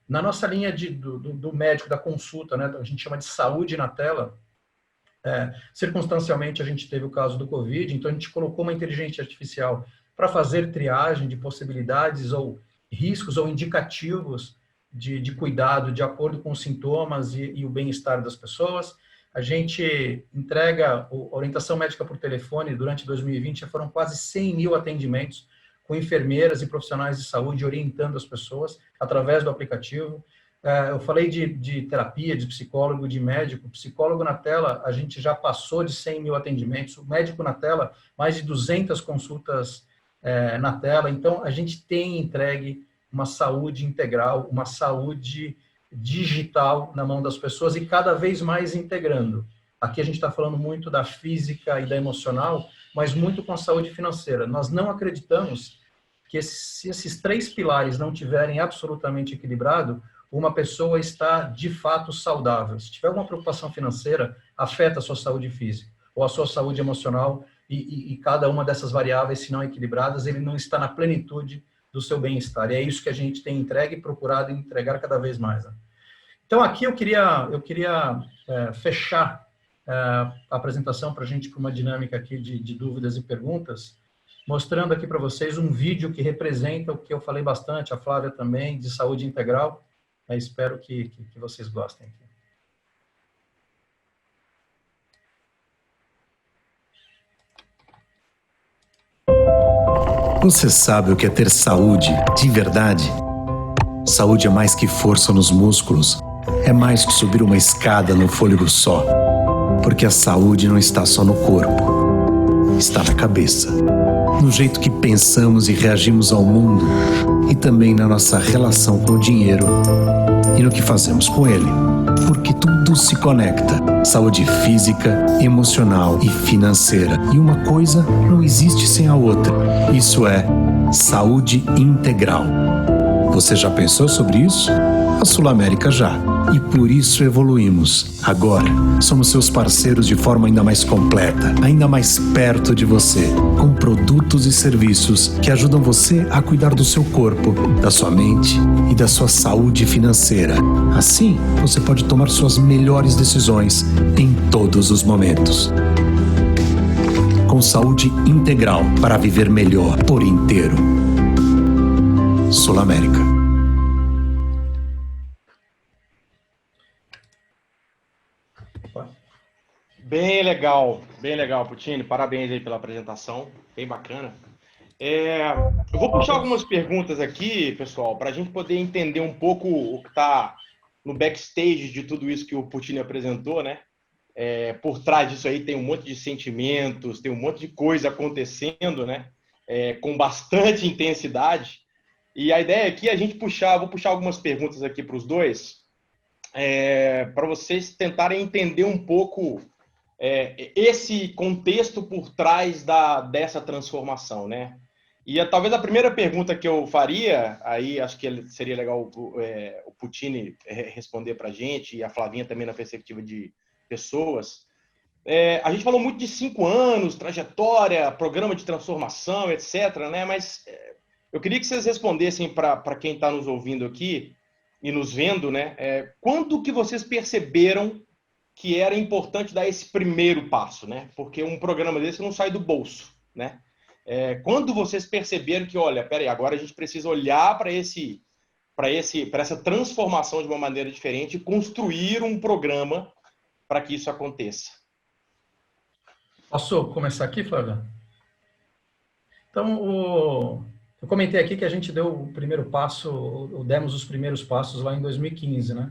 Na nossa linha do médico, da consulta, né, a gente chama de saúde na tela, circunstancialmente a gente teve o caso do Covid, então a gente colocou uma inteligência artificial para fazer triagem de possibilidades ou riscos ou indicativos de cuidado de acordo com os sintomas e o bem-estar das pessoas. A gente entrega a orientação médica por telefone. Durante 2020 foram quase 100 mil atendimentos com enfermeiras e profissionais de saúde orientando as pessoas através do aplicativo. Eu falei de terapia, de psicólogo, de médico. Psicólogo na tela, a gente já passou de 100 mil atendimentos. O médico na tela, mais de 200 consultas na tela. Então, a gente tem entregue uma saúde integral, uma saúde digital na mão das pessoas e cada vez mais integrando. Aqui a gente está falando muito da física e da emocional, mas muito com a saúde financeira. Nós não acreditamos que se esses 3 pilares não tiverem absolutamente equilibrado, uma pessoa está de fato saudável. Se tiver alguma preocupação financeira, afeta a sua saúde física ou a sua saúde emocional e cada uma dessas variáveis, se não equilibradas, ele não está na plenitude do seu bem-estar. E é isso que a gente tem entregue e procurado entregar cada vez mais. Né? Então, aqui eu queria fechar a apresentação para a gente, com uma dinâmica aqui de dúvidas e perguntas, mostrando aqui para vocês um vídeo que representa o que eu falei bastante, a Flávia também, de saúde integral. Espero que vocês gostem. Você sabe o que é ter saúde de verdade? Saúde é mais que força nos músculos, é mais que subir uma escada no fôlego só. Porque a saúde não está só no corpo, está na cabeça, no jeito que pensamos e reagimos ao mundo e também na nossa relação com o dinheiro e no que fazemos com ele. Porque tudo se conecta. Saúde física, emocional e financeira. E uma coisa não existe sem a outra. Isso é saúde integral. Você já pensou sobre isso? A SulAmérica já. E por isso evoluímos. Agora, somos seus parceiros de forma ainda mais completa, ainda mais perto de você, com produtos e serviços que ajudam você a cuidar do seu corpo, da sua mente e da sua saúde financeira. Assim, você pode tomar suas melhores decisões em todos os momentos. Com saúde integral para viver melhor por inteiro. SulAmérica. Bem legal, Puccini. Parabéns aí pela apresentação, bem bacana. Eu vou puxar algumas perguntas aqui, pessoal, para a gente poder entender um pouco o que está no backstage de tudo isso que o Puccini apresentou, né? Por trás disso aí tem um monte de sentimentos, tem um monte de coisa acontecendo, né? Com bastante intensidade. E a ideia aqui é a gente vou puxar algumas perguntas aqui para os dois, para vocês tentarem entender um pouco esse contexto por trás dessa transformação, né? E talvez a primeira pergunta que eu faria, aí acho que seria legal o Puccini responder para a gente, e a Flavinha também na perspectiva de pessoas. A gente falou muito de 5 anos, trajetória, programa de transformação, etc., né? Mas eu queria que vocês respondessem para quem está nos ouvindo aqui e nos vendo, né? Quando que vocês perceberam que era importante dar esse primeiro passo, né? Porque um programa desse não sai do bolso, né? Quando vocês perceberam que, olha, peraí, agora a gente precisa olhar para essa transformação de uma maneira diferente e construir um programa para que isso aconteça. Posso começar aqui, Flávia? Então, eu comentei aqui que a gente deu o primeiro passo, ou demos os primeiros passos lá em 2015, né?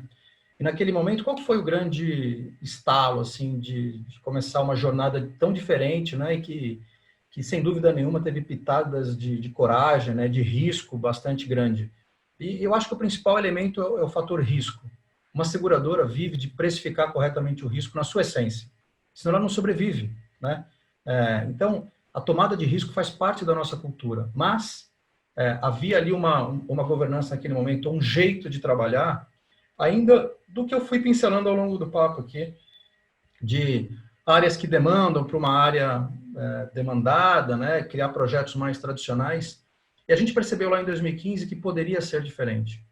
E naquele momento, qual foi o grande estalo, assim, de começar uma jornada tão diferente, né? E que sem dúvida nenhuma teve pitadas de coragem, né? De risco bastante grande. E eu acho que o principal elemento é o fator risco. Uma seguradora vive de precificar corretamente o risco na sua essência. Senão ela não sobrevive, né? Então, a tomada de risco faz parte da nossa cultura, mas havia ali uma governança naquele momento, um jeito de trabalhar, ainda do que eu fui pincelando ao longo do papo aqui, de áreas que demandam para uma área demandada, né, criar projetos mais tradicionais. E a gente percebeu lá em 2015 que poderia ser diferente.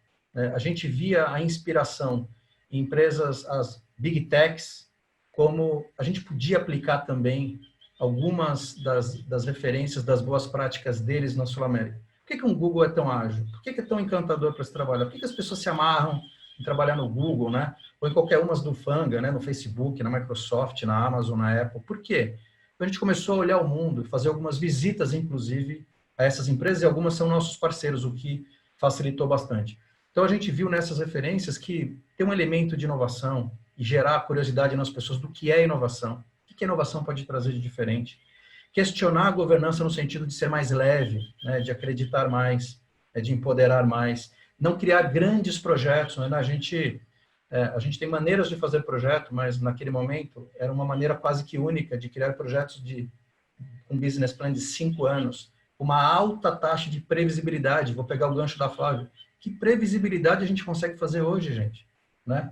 A gente via a inspiração em empresas, as big techs, como a gente podia aplicar também algumas das referências, das boas práticas deles na Sul-América. Por que um Google é tão ágil? Por que é tão encantador para se trabalhar? Por que as pessoas se amarram em trabalhar no Google, né? Ou em qualquer umas do Fanga, né? No Facebook, na Microsoft, na Amazon, na Apple? Por quê? Então, a gente começou a olhar o mundo, fazer algumas visitas, inclusive, a essas empresas, e algumas são nossos parceiros, o que facilitou bastante. Então, a gente viu nessas referências que tem um elemento de inovação e gerar curiosidade nas pessoas do que é inovação. O que a inovação pode trazer de diferente? Questionar a governança no sentido de ser mais leve, né, de acreditar mais, de empoderar mais, não criar grandes projetos. Né? A gente tem maneiras de fazer projeto, mas naquele momento era uma maneira quase que única de criar projetos de um business plan de 5 anos, uma alta taxa de previsibilidade. Vou pegar o gancho da Flávia. Que previsibilidade a gente consegue fazer hoje, gente? Né?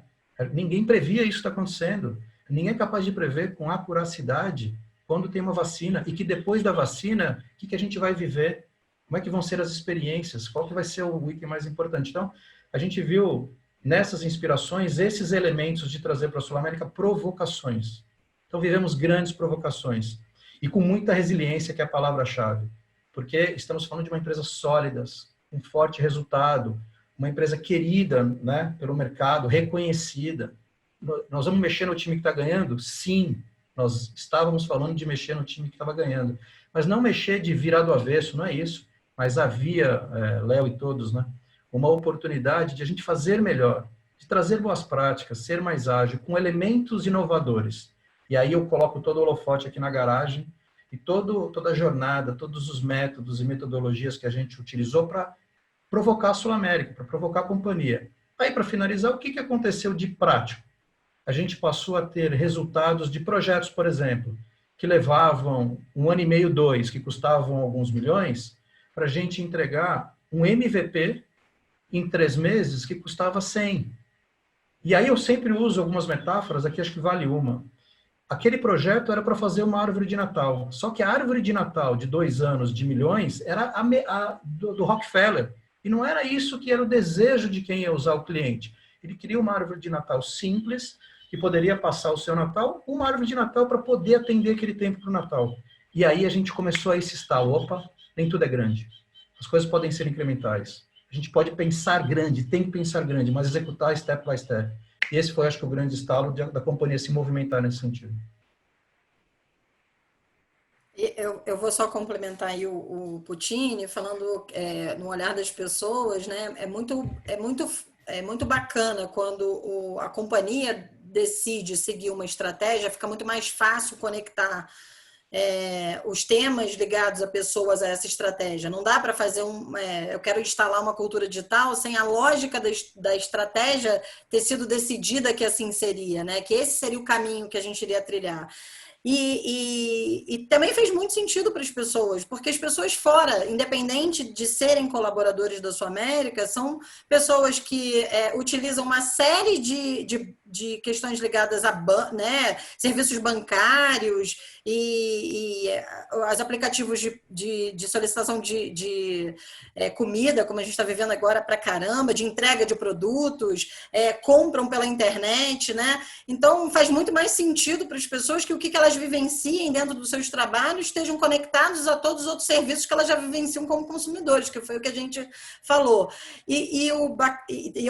Ninguém previa isso está acontecendo. Ninguém é capaz de prever com acuracidade quando tem uma vacina e que depois da vacina, o que a gente vai viver? Como é que vão ser as experiências? Qual que vai ser o item mais importante? Então, a gente viu nessas inspirações esses elementos de trazer para a Sul-América provocações. Então, vivemos grandes provocações e com muita resiliência, que é a palavra-chave, porque estamos falando de uma empresa sólida, com forte resultado, uma empresa querida, né, pelo mercado, reconhecida. Nós vamos mexer no time que está ganhando? Sim, nós estávamos falando de mexer no time que estava ganhando, mas não mexer de virar do avesso, não é isso. Mas havia, Léo e todos, né, uma oportunidade de a gente fazer melhor, de trazer boas práticas, ser mais ágil, com elementos inovadores. E aí eu coloco todo o holofote aqui na garagem e toda a jornada, todos os métodos e metodologias que a gente utilizou para provocar a Sul-América, para provocar a companhia. Aí, para finalizar, o que aconteceu de prático? A gente passou a ter resultados de projetos, por exemplo, que levavam 1 ano e meio, 2, que custavam alguns milhões, para a gente entregar um MVP em 3 meses que custava 100. E aí eu sempre uso algumas metáforas, aqui acho que vale uma. Aquele projeto era para fazer uma árvore de Natal, só que a árvore de Natal de 2 anos, de milhões, era do Rockefeller. E não era isso que era o desejo de quem ia usar o cliente. Ele queria uma árvore de Natal simples, que poderia passar o seu Natal, uma árvore de Natal para poder atender aquele tempo para o Natal. E aí a gente começou a esse estalo, opa, nem tudo é grande. As coisas podem ser incrementais. A gente pode pensar grande, tem que pensar grande, mas executar step by step. E esse foi, acho que, o grande estalo da companhia se movimentar nesse sentido. Eu vou só complementar aí o Puccini, falando no olhar das pessoas, né? É muito bacana quando a companhia decide seguir uma estratégia, fica muito mais fácil conectar os temas ligados a pessoas a essa estratégia. Não dá para fazer eu quero instalar uma cultura digital sem a lógica da estratégia ter sido decidida que assim seria, né? Que esse seria o caminho que a gente iria trilhar. E também fez muito sentido para as pessoas, porque as pessoas fora, independente de serem colaboradores da Sul-América, são pessoas que utilizam uma série de de questões ligadas a né, serviços bancários e os aplicativos de solicitação de comida, como a gente está vivendo agora pra caramba, de entrega de produtos, compram pela internet, né? Então, faz muito mais sentido para as pessoas que o que elas vivenciem dentro dos seus trabalhos estejam conectados a todos os outros serviços que elas já vivenciam como consumidores, que foi o que a gente falou. E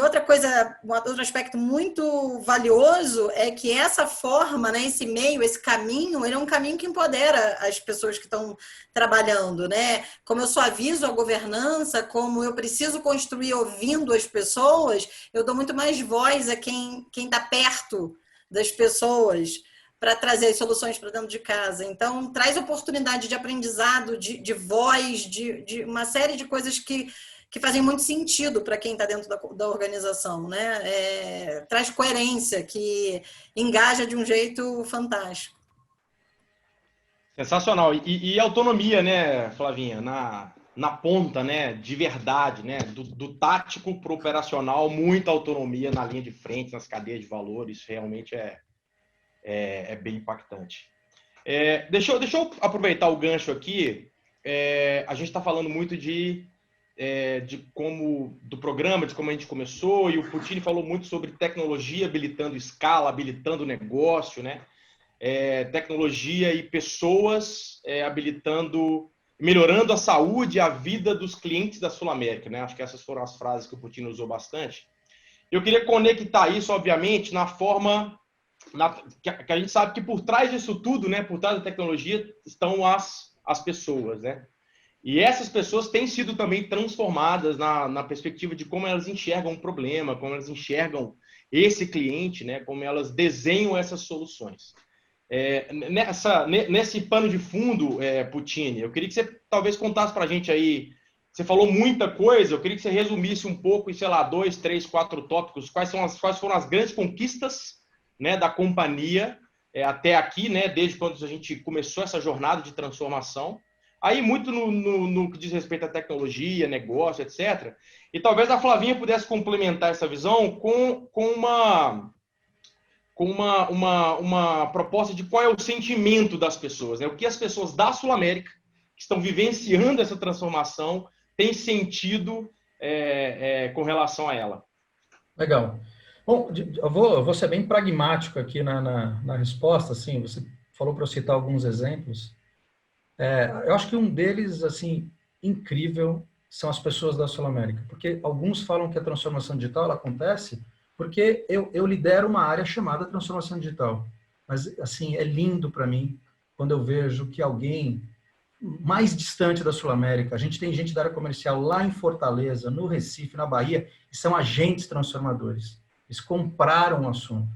outra coisa, outro aspecto muito valioso é que essa forma, né, esse meio, esse caminho, ele é um caminho que empodera as pessoas que estão trabalhando, né? Como eu suavizo a governança, como eu preciso construir ouvindo as pessoas, eu dou muito mais voz a quem está perto das pessoas para trazer as soluções para dentro de casa. Então, traz oportunidade de aprendizado, de voz, de uma série de coisas que fazem muito sentido para quem está dentro da organização, né? Traz coerência, que engaja de um jeito fantástico. Sensacional. E autonomia, né, Flavinha? Na ponta, né, de verdade, né, do tático para o operacional, muita autonomia na linha de frente, nas cadeias de valor, isso realmente é bem impactante. Deixa eu aproveitar o gancho aqui. A gente está falando muito de do programa, de como a gente começou, e o Puccini falou muito sobre tecnologia habilitando escala, habilitando negócio, né? Tecnologia e pessoas melhorando a saúde e a vida dos clientes da Sul América, né? Acho que essas foram as frases que o Puccini usou bastante. Eu queria conectar isso, obviamente, na forma que a gente sabe que por trás disso tudo, né, por trás da tecnologia, estão as pessoas, né? E essas pessoas têm sido também transformadas na perspectiva de como elas enxergam um problema, como elas enxergam esse cliente, né, como elas desenham essas soluções. Nesse pano de fundo, Puccini, eu queria que você talvez contasse para a gente aí, você falou muita coisa, eu queria que você resumisse um pouco em, sei lá, 2, 3, 4 tópicos, quais foram as grandes conquistas, né, da companhia até aqui, né, desde quando a gente começou essa jornada de transformação, aí muito no que diz respeito à tecnologia, negócio, etc. E talvez a Flavinha pudesse complementar essa visão com uma proposta de qual é o sentimento das pessoas, né? O que as pessoas da Sul América que estão vivenciando essa transformação têm sentido com relação a ela. Legal. Bom, eu vou ser bem pragmático aqui na resposta. Assim, você falou para eu citar alguns exemplos. Eu acho que um deles, assim, incrível, são as pessoas da Sul América, porque alguns falam que a transformação digital ela acontece porque eu lidero uma área chamada transformação digital. Mas, assim, é lindo para mim quando eu vejo que alguém mais distante da Sul América, a gente tem gente da área comercial lá em Fortaleza, no Recife, na Bahia, que são agentes transformadores. Eles compraram o assunto.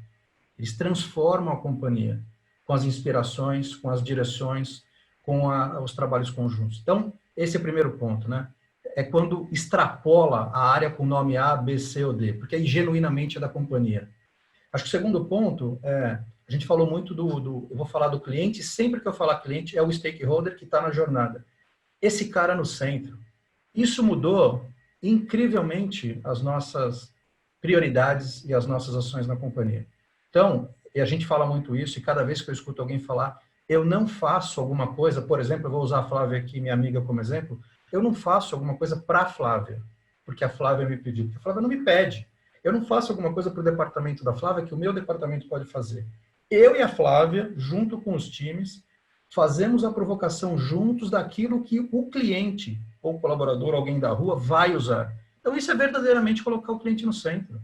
Eles transformam a companhia com as inspirações, com as direções, com os trabalhos conjuntos. Então, esse é o primeiro ponto, né? É quando extrapola a área com nome A, B, C ou D, porque aí genuinamente é da companhia. Acho que o segundo ponto a gente falou muito eu vou falar do cliente, sempre que eu falar cliente é o stakeholder que está na jornada. Esse cara no centro. Isso mudou incrivelmente as nossas prioridades e as nossas ações na companhia. Então, e a gente fala muito isso, e cada vez que eu escuto alguém falar, eu não faço alguma coisa, por exemplo, eu vou usar a Flávia aqui, minha amiga, como exemplo, eu não faço alguma coisa para a Flávia, porque a Flávia me pediu, porque a Flávia não me pede. Eu não faço alguma coisa para o departamento da Flávia que o meu departamento pode fazer. Eu e a Flávia, junto com os times, fazemos a provocação juntos daquilo que o cliente, ou colaborador, alguém da rua, vai usar. Então, isso é verdadeiramente colocar o cliente no centro.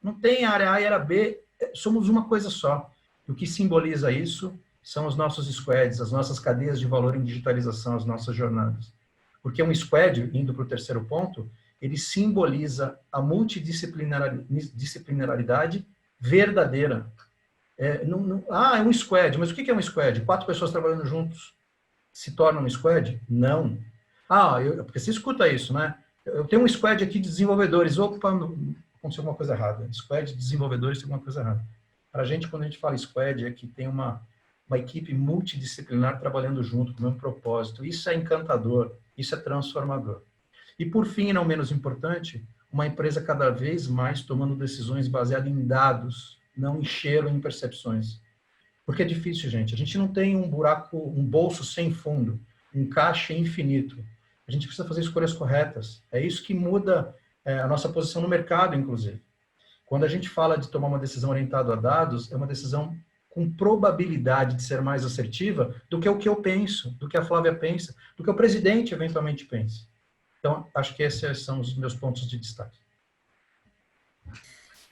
Não tem área A e área B, somos uma coisa só. E o que simboliza isso são os nossos squads, as nossas cadeias de valor em digitalização, as nossas jornadas. Porque um squad, indo para o terceiro ponto, ele simboliza a multidisciplinaridade verdadeira. É um squad, mas o que é um squad? 4 pessoas trabalhando juntos se tornam um squad? Não. Porque você escuta isso, né? Eu tenho um squad aqui de desenvolvedores. Opa, aconteceu alguma coisa errada. Squad de desenvolvedores tem alguma coisa errada. Para a gente, quando a gente fala squad, é que tem uma equipe multidisciplinar trabalhando junto, com o mesmo propósito. Isso é encantador, isso é transformador. E, por fim, e não menos importante, uma empresa cada vez mais tomando decisões baseadas em dados não encheram em percepções. Porque é difícil, gente. A gente não tem um buraco, um bolso sem fundo, um caixa infinito. A gente precisa fazer escolhas corretas. É isso que muda a nossa posição no mercado, inclusive. Quando a gente fala de tomar uma decisão orientada a dados, é uma decisão com probabilidade de ser mais assertiva do que o que eu penso, do que a Flávia pensa, do que o presidente eventualmente pensa. Então, acho que esses são os meus pontos de destaque.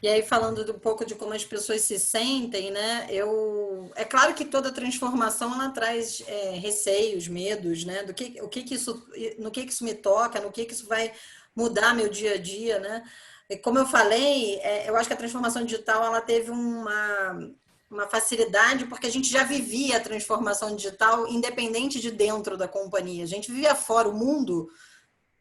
E aí, falando um pouco de como as pessoas se sentem, né? É claro que toda transformação ela traz receios, medos, né? No que isso me toca, no que isso vai mudar meu dia a dia, né? E como eu falei, eu acho que a transformação digital ela teve uma facilidade porque a gente já vivia a transformação digital independente de dentro da companhia. A gente vivia fora, o mundo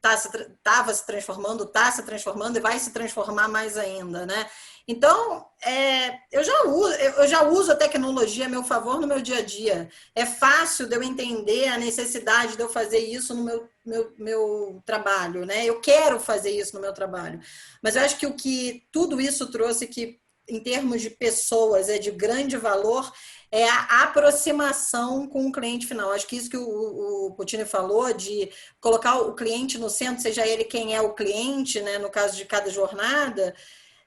estava se transformando, está se transformando e vai se transformar mais ainda, né? Então, eu já uso a tecnologia a meu favor no meu dia a dia. É fácil de eu entender a necessidade de eu fazer isso no meu trabalho, né? Eu quero fazer isso no meu trabalho. Mas eu acho que o que tudo isso trouxe que, em termos de pessoas, é de grande valor, é a aproximação com o cliente final. Acho que isso que o Puccini falou, de colocar o cliente no centro, seja ele quem é o cliente, né, no caso de cada jornada,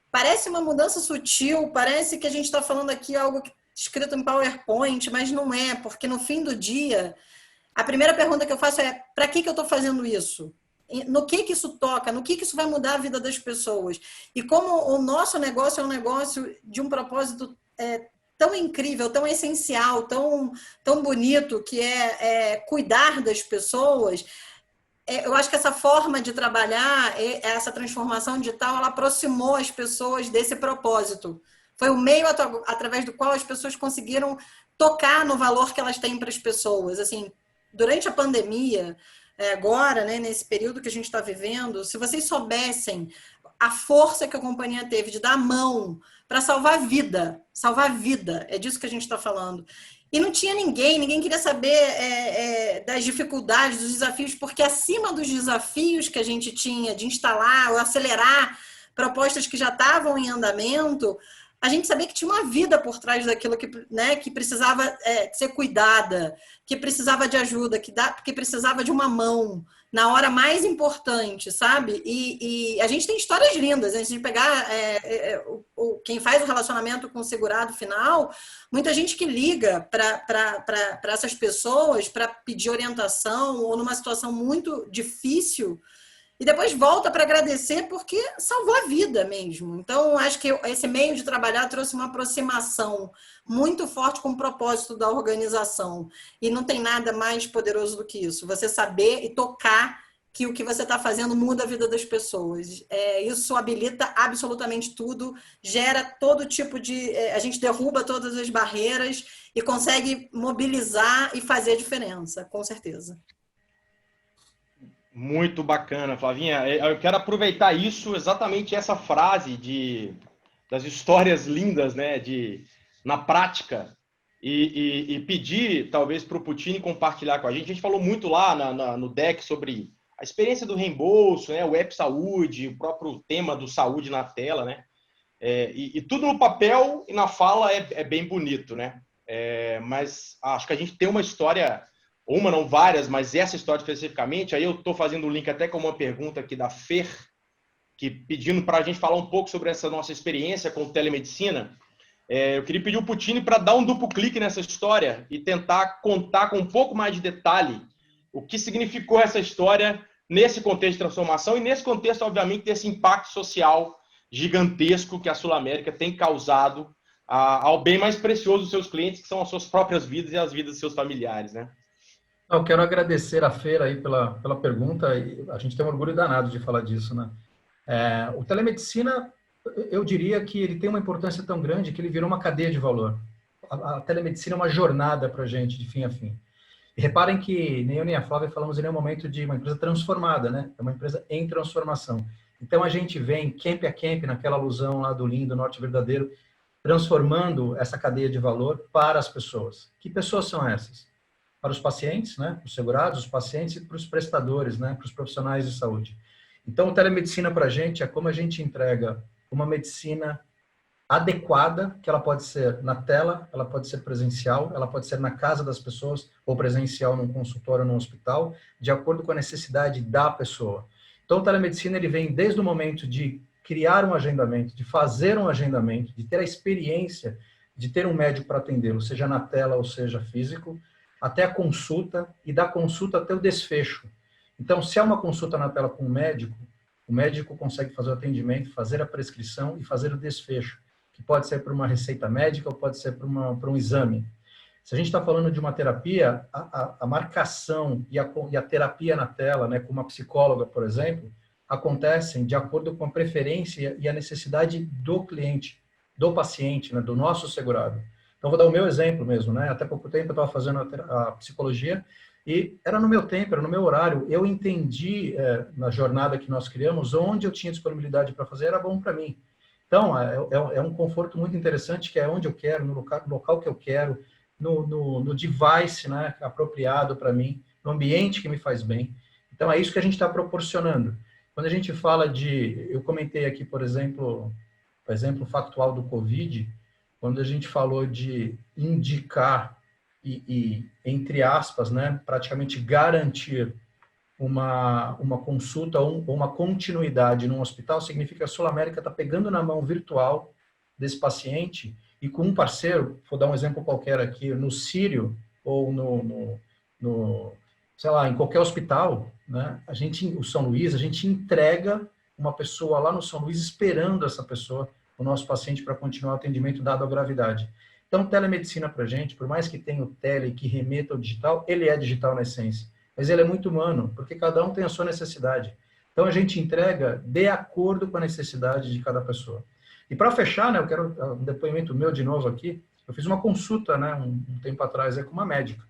parece uma mudança sutil, parece que a gente está falando aqui algo escrito em PowerPoint, mas não é, porque no fim do dia, a primeira pergunta que eu faço é: para que eu estou fazendo isso? No que isso toca? No que isso vai mudar a vida das pessoas? E como o nosso negócio é um negócio de um propósito tão incrível, tão essencial, tão bonito, que é cuidar das pessoas, eu acho que essa forma de trabalhar, essa transformação digital, ela aproximou as pessoas desse propósito. Foi o meio através do qual as pessoas conseguiram tocar no valor que elas têm para as pessoas. Assim, durante a pandemia, agora, né, nesse período que a gente está vivendo, se vocês soubessem a força que a companhia teve de dar a mão para salvar vida, é disso que a gente está falando. E não tinha ninguém queria saber das dificuldades, dos desafios, porque acima dos desafios que a gente tinha de instalar ou acelerar propostas que já estavam em andamento, a gente sabia que tinha uma vida por trás daquilo que precisava ser cuidada, que precisava de ajuda, que precisava de uma mão na hora mais importante, sabe? E a gente tem histórias lindas, né? Se a gente pegar quem faz o relacionamento com o segurado final, muita gente que liga para essas pessoas para pedir orientação ou numa situação muito difícil e depois volta para agradecer porque salvou a vida mesmo. Então, acho que esse meio de trabalhar trouxe uma aproximação muito forte com o propósito da organização. E não tem nada mais poderoso do que isso. Você saber e tocar que o que você está fazendo muda a vida das pessoas. Isso habilita absolutamente tudo, gera todo tipo de... a gente derruba todas as barreiras e consegue mobilizar e fazer a diferença, com certeza. Muito bacana, Flavinha. Eu quero aproveitar isso, exatamente essa frase das histórias lindas, né, na prática, e pedir, talvez, para o Puccini compartilhar com a gente. A gente falou muito lá no deck sobre a experiência do reembolso, né, o App Saúde, o próprio tema do saúde na tela, né? E tudo no papel e na fala é bem bonito, né? Mas acho que a gente tem uma história... uma, não várias, mas essa história especificamente, aí eu estou fazendo um link até com uma pergunta aqui da Fer, que pedindo para a gente falar um pouco sobre essa nossa experiência com telemedicina. Eu queria pedir o Puccini para dar um duplo clique nessa história e tentar contar com um pouco mais de detalhe o que significou essa história nesse contexto de transformação e nesse contexto, obviamente, desse impacto social gigantesco que a Sul América tem causado ao bem mais precioso dos seus clientes, que são as suas próprias vidas e as vidas dos seus familiares, né? Eu quero agradecer a Feira aí pela pergunta, e a gente tem um orgulho danado de falar disso, né? O telemedicina, eu diria que ele tem uma importância tão grande que ele virou uma cadeia de valor. A telemedicina é uma jornada para a gente, de fim a fim. E reparem que nem eu nem a Flávia falamos em nenhum momento de uma empresa transformada, né? É uma empresa em transformação. Então a gente vem camp a camp, naquela alusão lá do lindo Norte Verdadeiro, transformando essa cadeia de valor para as pessoas. Que pessoas são essas? Para os pacientes, né, os segurados, os pacientes, e para os prestadores, né, para os profissionais de saúde. Então, telemedicina para a gente é como a gente entrega uma medicina adequada, que ela pode ser na tela, ela pode ser presencial, ela pode ser na casa das pessoas, ou presencial num consultório, num hospital, de acordo com a necessidade da pessoa. Então, o telemedicina, ele vem desde o momento de criar um agendamento, de fazer um agendamento, de ter a experiência de ter um médico para atendê-lo, seja na tela ou seja físico, até a consulta, e da consulta até o desfecho. Então, se há uma consulta na tela com o médico consegue fazer o atendimento, fazer a prescrição e fazer o desfecho, que pode ser por uma receita médica ou pode ser por um exame. Se a gente está falando de uma terapia, a marcação e a terapia na tela, né, com uma psicóloga, por exemplo, acontecem de acordo com a preferência e a necessidade do cliente, do paciente, né, do nosso segurado. Então, vou dar o meu exemplo mesmo, né? Até pouco tempo eu estava fazendo a psicologia e era no meu tempo, era no meu horário. Eu entendi, na jornada que nós criamos, onde eu tinha disponibilidade para fazer, era bom para mim. Então, é um conforto muito interessante, que é onde eu quero, no local que eu quero, no device, né, apropriado para mim, no ambiente que me faz bem. Então, é isso que a gente está proporcionando. Quando a gente fala eu comentei aqui, por exemplo factual do COVID, quando a gente falou de indicar e entre aspas, né, praticamente garantir uma consulta ou uma continuidade num hospital, significa que a Sul América está pegando na mão virtual desse paciente e com um parceiro, vou dar um exemplo qualquer aqui, no Sírio ou sei lá, em qualquer hospital, né, o São Luís, a gente entrega uma pessoa lá no São Luís esperando essa pessoa, o nosso paciente, para continuar o atendimento dado a gravidade. Então, telemedicina para a gente, por mais que tenha o tele que remeta ao digital, ele é digital na essência, mas ele é muito humano, porque cada um tem a sua necessidade. Então, a gente entrega de acordo com a necessidade de cada pessoa. E para fechar, né, eu quero um depoimento meu de novo aqui. Eu fiz uma consulta, né, um tempo atrás, com uma médica.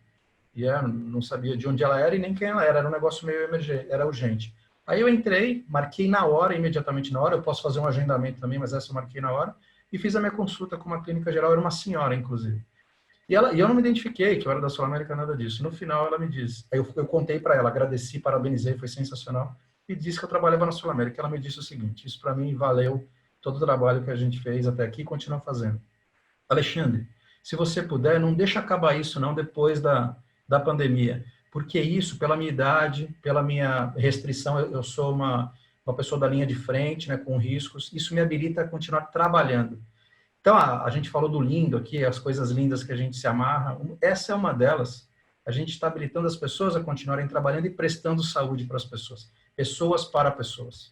E não sabia de onde ela era e nem quem ela era um negócio meio emergente, era urgente. Aí eu entrei, marquei na hora, imediatamente na hora, eu posso fazer um agendamento também, mas essa eu marquei na hora, e fiz a minha consulta com uma clínica geral, era uma senhora, inclusive. E eu não me identifiquei que eu era da Sul América, nada disso. No final, ela me disse, aí eu contei para ela, agradeci, parabenizei, foi sensacional, e disse que eu trabalhava na Sul América. Ela me disse o seguinte, isso para mim valeu todo o trabalho que a gente fez até aqui e continua fazendo. Alexandre, se você puder, não deixa acabar isso não depois da pandemia, porque isso, pela minha idade, pela minha restrição, eu sou uma pessoa da linha de frente, né, com riscos, isso me habilita a continuar trabalhando. Então, a gente falou do lindo aqui, as coisas lindas que a gente se amarra, essa é uma delas. A gente está habilitando as pessoas a continuarem trabalhando e prestando saúde para as pessoas. Pessoas para pessoas.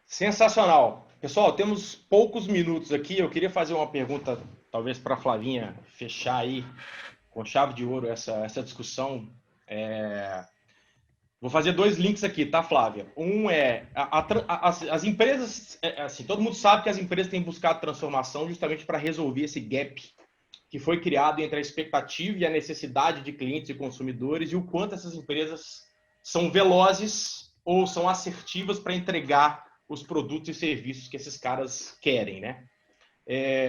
Sensacional. Pessoal, temos poucos minutos aqui. Eu queria fazer uma pergunta, talvez para a Flavinha fechar aí com chave de ouro essa discussão. Vou fazer 2 links aqui, tá, Flávia? Um é as empresas, assim, todo mundo sabe que as empresas têm buscado transformação justamente para resolver esse gap que foi criado entre a expectativa e a necessidade de clientes e consumidores e o quanto essas empresas são velozes ou são assertivas para entregar os produtos e serviços que esses caras querem, né?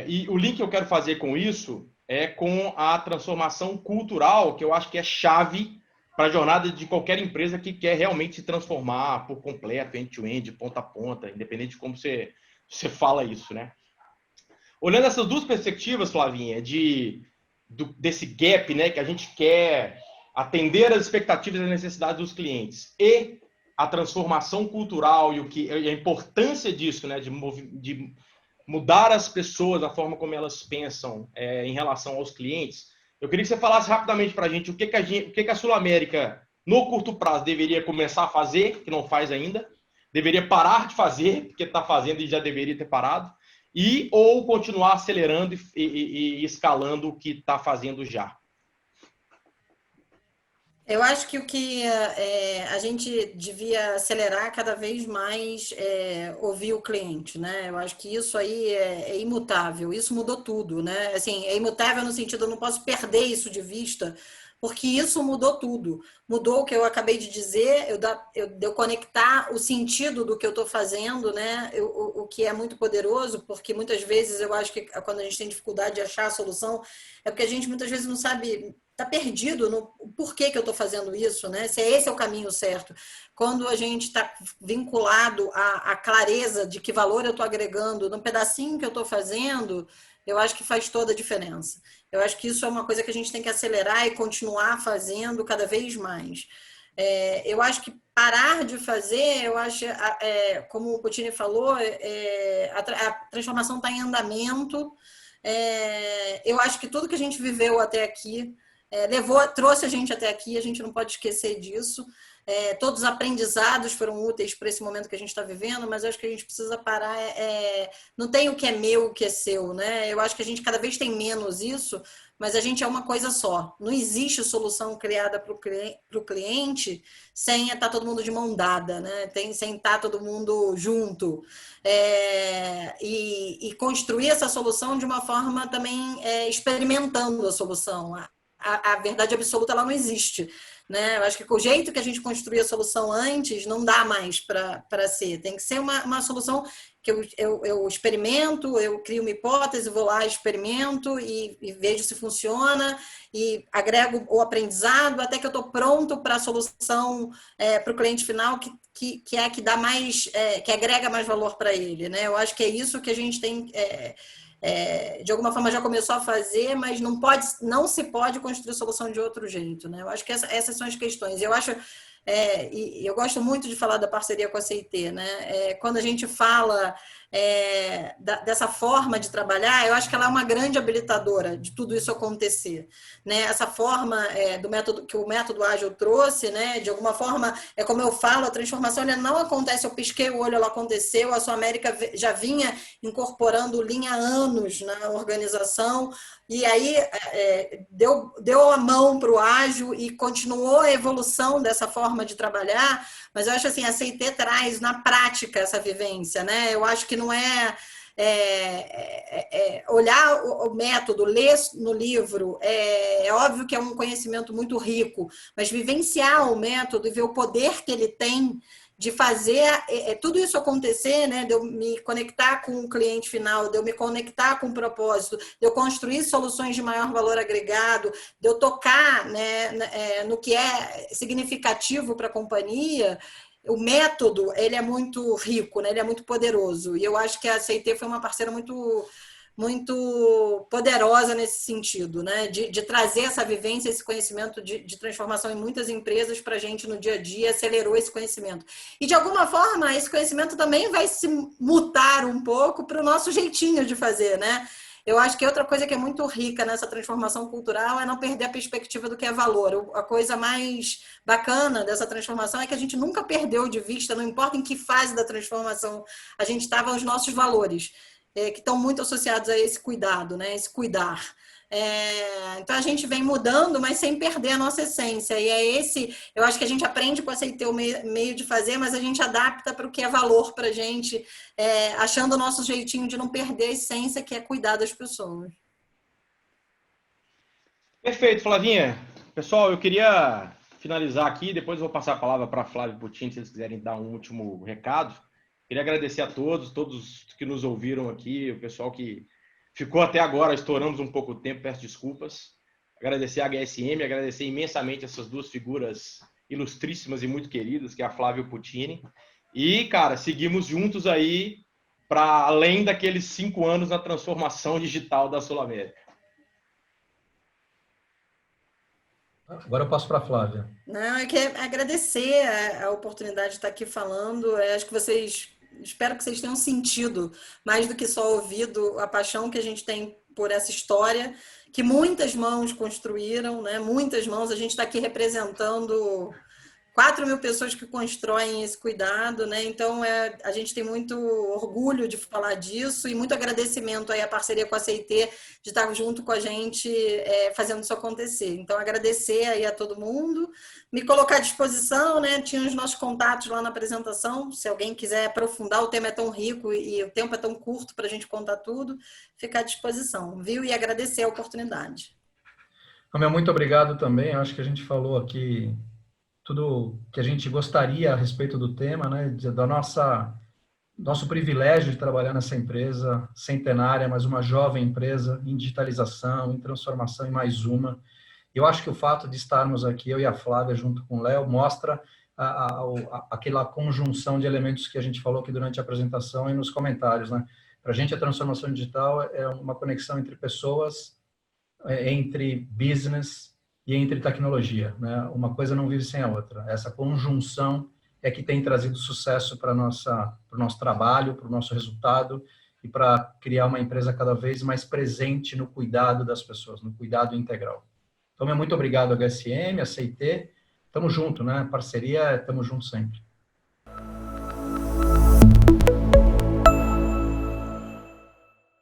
E o link que eu quero fazer com isso é com a transformação cultural, que eu acho que é chave para a jornada de qualquer empresa que quer realmente se transformar por completo, end-to-end, ponta a ponta, independente de como você fala isso, né? Olhando essas 2 perspectivas, Flavinha, desse gap, né, que a gente quer atender às expectativas e às necessidades dos clientes, e a transformação cultural e a importância disso, né, de mudar as pessoas, a forma como elas pensam em relação aos clientes, eu queria que você falasse rapidamente para a gente o que a Sul América, no curto prazo, deveria começar a fazer, que não faz ainda, deveria parar de fazer, porque está fazendo e já deveria ter parado, ou continuar acelerando e escalando o que está fazendo já. Eu acho que o que a gente devia acelerar cada vez mais ouvir o cliente, né? Eu acho que isso aí é imutável, isso mudou tudo, né? Assim, é imutável no sentido, eu não posso perder isso de vista, porque isso mudou tudo. Mudou o que eu acabei de dizer, eu conectar o sentido do que eu estou fazendo, né? O que é muito poderoso, porque muitas vezes eu acho que quando a gente tem dificuldade de achar a solução, é porque a gente muitas vezes não sabe, está perdido no porquê que eu estou fazendo isso, né? Se esse é o caminho certo. Quando a gente está vinculado à clareza de que valor eu estou agregando num pedacinho que eu estou fazendo, eu acho que faz toda a diferença. Eu acho que isso é uma coisa que a gente tem que acelerar e continuar fazendo cada vez mais. Eu acho que parar de fazer, eu acho, como o Puccini falou, a transformação está em andamento. Eu acho que tudo que a gente viveu até aqui trouxe a gente até aqui, a gente não pode esquecer disso. Todos os aprendizados foram úteis para esse momento que a gente está vivendo, mas eu acho que a gente precisa parar. Não tem o que é meu, o que é seu, né? Eu acho que a gente cada vez tem menos isso, mas a gente é uma coisa só. Não existe solução criada para o cliente sem estar todo mundo de mão dada, né? Sem estar todo mundo junto. E construir essa solução de uma forma também experimentando a solução. A verdade absoluta ela não existe. Né? Eu acho que o jeito que a gente construía a solução antes não dá mais para ser. Tem que ser uma solução que eu experimento, eu crio uma hipótese, vou lá, experimento e vejo se funciona e agrego o aprendizado até que eu estou pronto para a solução para o cliente final que dá mais, que agrega mais valor para ele. Né? Eu acho que é isso que a gente tem... de alguma forma já começou a fazer, mas não se pode construir solução de outro jeito, né? Eu acho que essas são as questões. Eu acho, e eu gosto muito de falar da parceria com a CIT, né? Quando a gente fala dessa forma de trabalhar, eu acho que ela é uma grande habilitadora de tudo isso acontecer, né? Essa forma do método que o método ágil trouxe, né? De alguma forma, como eu falo, a transformação ela não acontece, eu pisquei o olho, ela aconteceu, a Sul América já vinha incorporando linha há anos na organização, e aí deu a mão para o ágil e continuou a evolução dessa forma de trabalhar, mas eu acho assim, a CIT traz na prática essa vivência, né? Eu acho que não olhar o método, ler no livro, é óbvio que é um conhecimento muito rico, mas vivenciar o método e ver o poder que ele tem de fazer tudo isso acontecer, né? De eu me conectar com o cliente final, de eu me conectar com o propósito, de eu construir soluções de maior valor agregado, de eu tocar, né, no que é significativo para a companhia. O método ele é muito rico, né? Ele é muito poderoso. E eu acho que a CIT foi uma parceira muito poderosa nesse sentido, né? De trazer essa vivência, esse conhecimento de transformação em muitas empresas para a gente no dia a dia, acelerou esse conhecimento. E, de alguma forma, esse conhecimento também vai se mutar um pouco para o nosso jeitinho de fazer, né? Eu acho que outra coisa que é muito rica nessa transformação cultural é não perder a perspectiva do que é valor. A coisa mais bacana dessa transformação é que a gente nunca perdeu de vista, não importa em que fase da transformação a gente estava, os nossos valores. Que estão muito associados a esse cuidado, né? Esse cuidar. Então a gente vem mudando, mas sem perder a nossa essência. E eu acho que a gente aprende com aceitar o meio de fazer, mas a gente adapta para o que é valor para a gente, achando o nosso jeitinho de não perder a essência, que é cuidar das pessoas. Perfeito, Flavinha. Pessoal, eu queria finalizar aqui, depois eu vou passar a palavra para Flávio Puccini, se eles quiserem dar um último recado. Queria agradecer a todos que nos ouviram aqui, o pessoal que ficou até agora, estouramos um pouco o tempo, peço desculpas. Agradecer a HSM, agradecer imensamente essas duas figuras ilustríssimas e muito queridas, que é a Flávia e o Puccini. E, cara, seguimos juntos aí para além daqueles 5 anos na transformação digital da Sul América. Agora eu passo para a Flávia. Não, eu quero agradecer a oportunidade de estar aqui falando. Acho que espero que vocês tenham sentido, mais do que só ouvido, a paixão que a gente tem por essa história, que muitas mãos construíram, né? Muitas mãos. A gente está aqui representando 4.000 pessoas que constroem esse cuidado, né? Então, a gente tem muito orgulho de falar disso e muito agradecimento aí à parceria com a CIT de estar junto com a gente fazendo isso acontecer. Então, agradecer aí a todo mundo, me colocar à disposição, né? Tinha os nossos contatos lá na apresentação, se alguém quiser aprofundar, o tema é tão rico e o tempo é tão curto para a gente contar tudo, ficar à disposição, viu? E agradecer a oportunidade. Meu, muito obrigado também. Eu acho que a gente falou aqui tudo que a gente gostaria a respeito do tema, né? Da nosso privilégio de trabalhar nessa empresa centenária, mas uma jovem empresa em digitalização, em transformação, em mais uma. Eu acho que o fato de estarmos aqui, eu e a Flávia, junto com o Léo, mostra aquela conjunção de elementos que a gente falou aqui durante a apresentação e nos comentários, né? Para a gente, a transformação digital é uma conexão entre pessoas, entre business e entre tecnologia, né? Uma coisa não vive sem a outra. Essa conjunção é que tem trazido sucesso para o nosso trabalho, para o nosso resultado e para criar uma empresa cada vez mais presente no cuidado das pessoas, no cuidado integral. Então, muito obrigado, HSM, a CIT. Tamo junto, né? Parceria, tamo junto sempre.